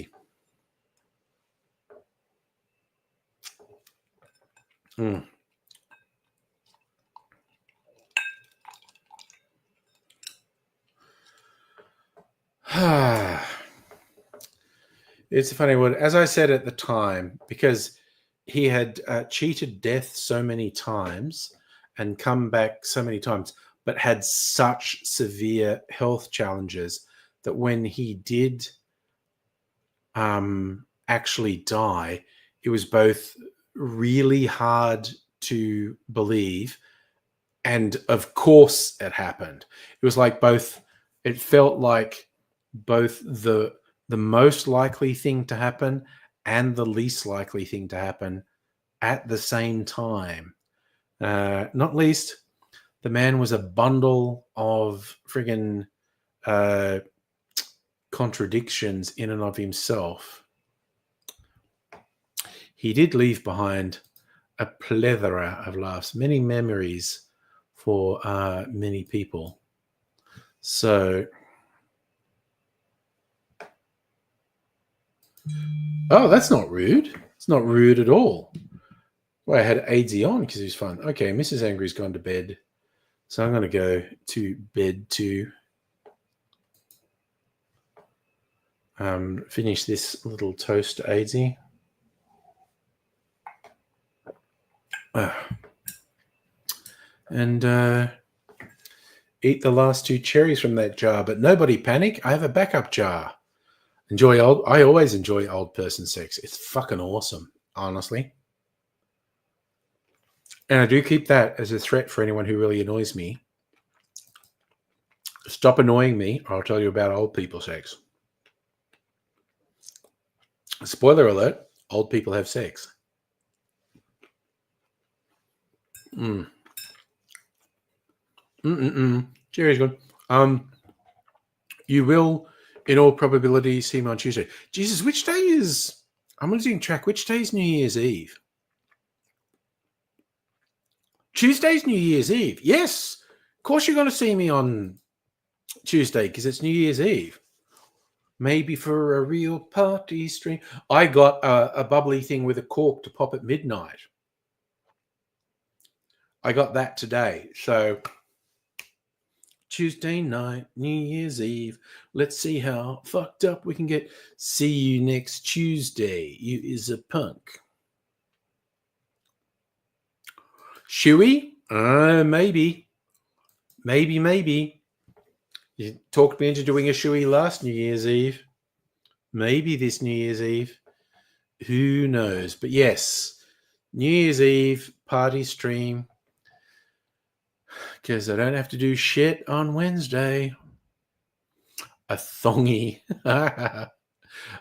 It's a funny word. As I said at the time, because he had cheated death so many times and come back so many times, but had such severe health challenges that when he did actually die, it was both really hard to believe and of course it happened. It was like it felt like both the most likely thing to happen and the least likely thing to happen at the same time. Not least, the man was a bundle of friggin' contradictions in and of himself. He did leave behind a plethora of laughs, many memories for many people. So, oh, that's not rude. It's not rude at all. Well, I had AZ on because he was fun. Okay, Mrs. Angry's gone to bed. So I'm going to go to bed too. Finish this little toast to AZ. And eat the last 2 cherries from that jar. But nobody panic. I have a backup jar. I always enjoy old person sex. It's fucking awesome, honestly. And I do keep that as a threat for anyone who really annoys me. Stop annoying me, or I'll tell you about old people sex. Spoiler alert, old people have sex. Cherry's good. You will, in all probability, see me on Tuesday. Jesus, which day is... I'm losing track. Which day is New Year's Eve? Tuesday's New Year's Eve. Yes. Of course you're going to see me on Tuesday because it's New Year's Eve. Maybe for a real party stream. I got a bubbly thing with a cork to pop at midnight. I got that today. So Tuesday night, New Year's Eve. Let's see how fucked up we can get. See you next Tuesday. You is a punk. Shuey? Maybe. Maybe. You talked me into doing a Shuey last New Year's Eve. Maybe this New Year's Eve. Who knows? But yes, New Year's Eve, party stream. because I don't have to do shit on Wednesday. A thongy.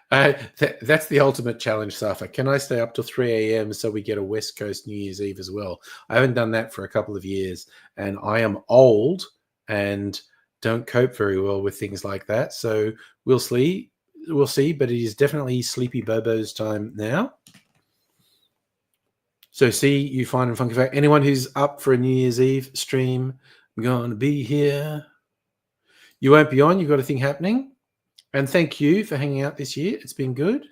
That's the ultimate challenge, Safa. Can I stay up till 3 a.m. so we get a West Coast New Year's Eve as well? I haven't done that for a couple of years, and I am old and don't cope very well with things like that. So we'll see. We'll see, but it is definitely Sleepy Bobo's time now. So see you fine and funky. Anyone who's up for a New Year's Eve stream, I'm going to be here. You won't be on. You've got a thing happening. And thank you for hanging out this year. It's been good.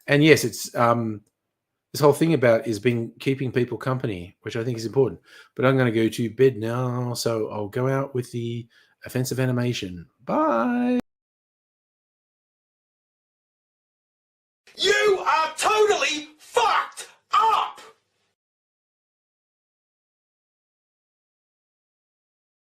And yes, it's this whole thing about is keeping people company, which I think is important. But I'm going to go to bed now, so I'll go out with the offensive animation. Bye.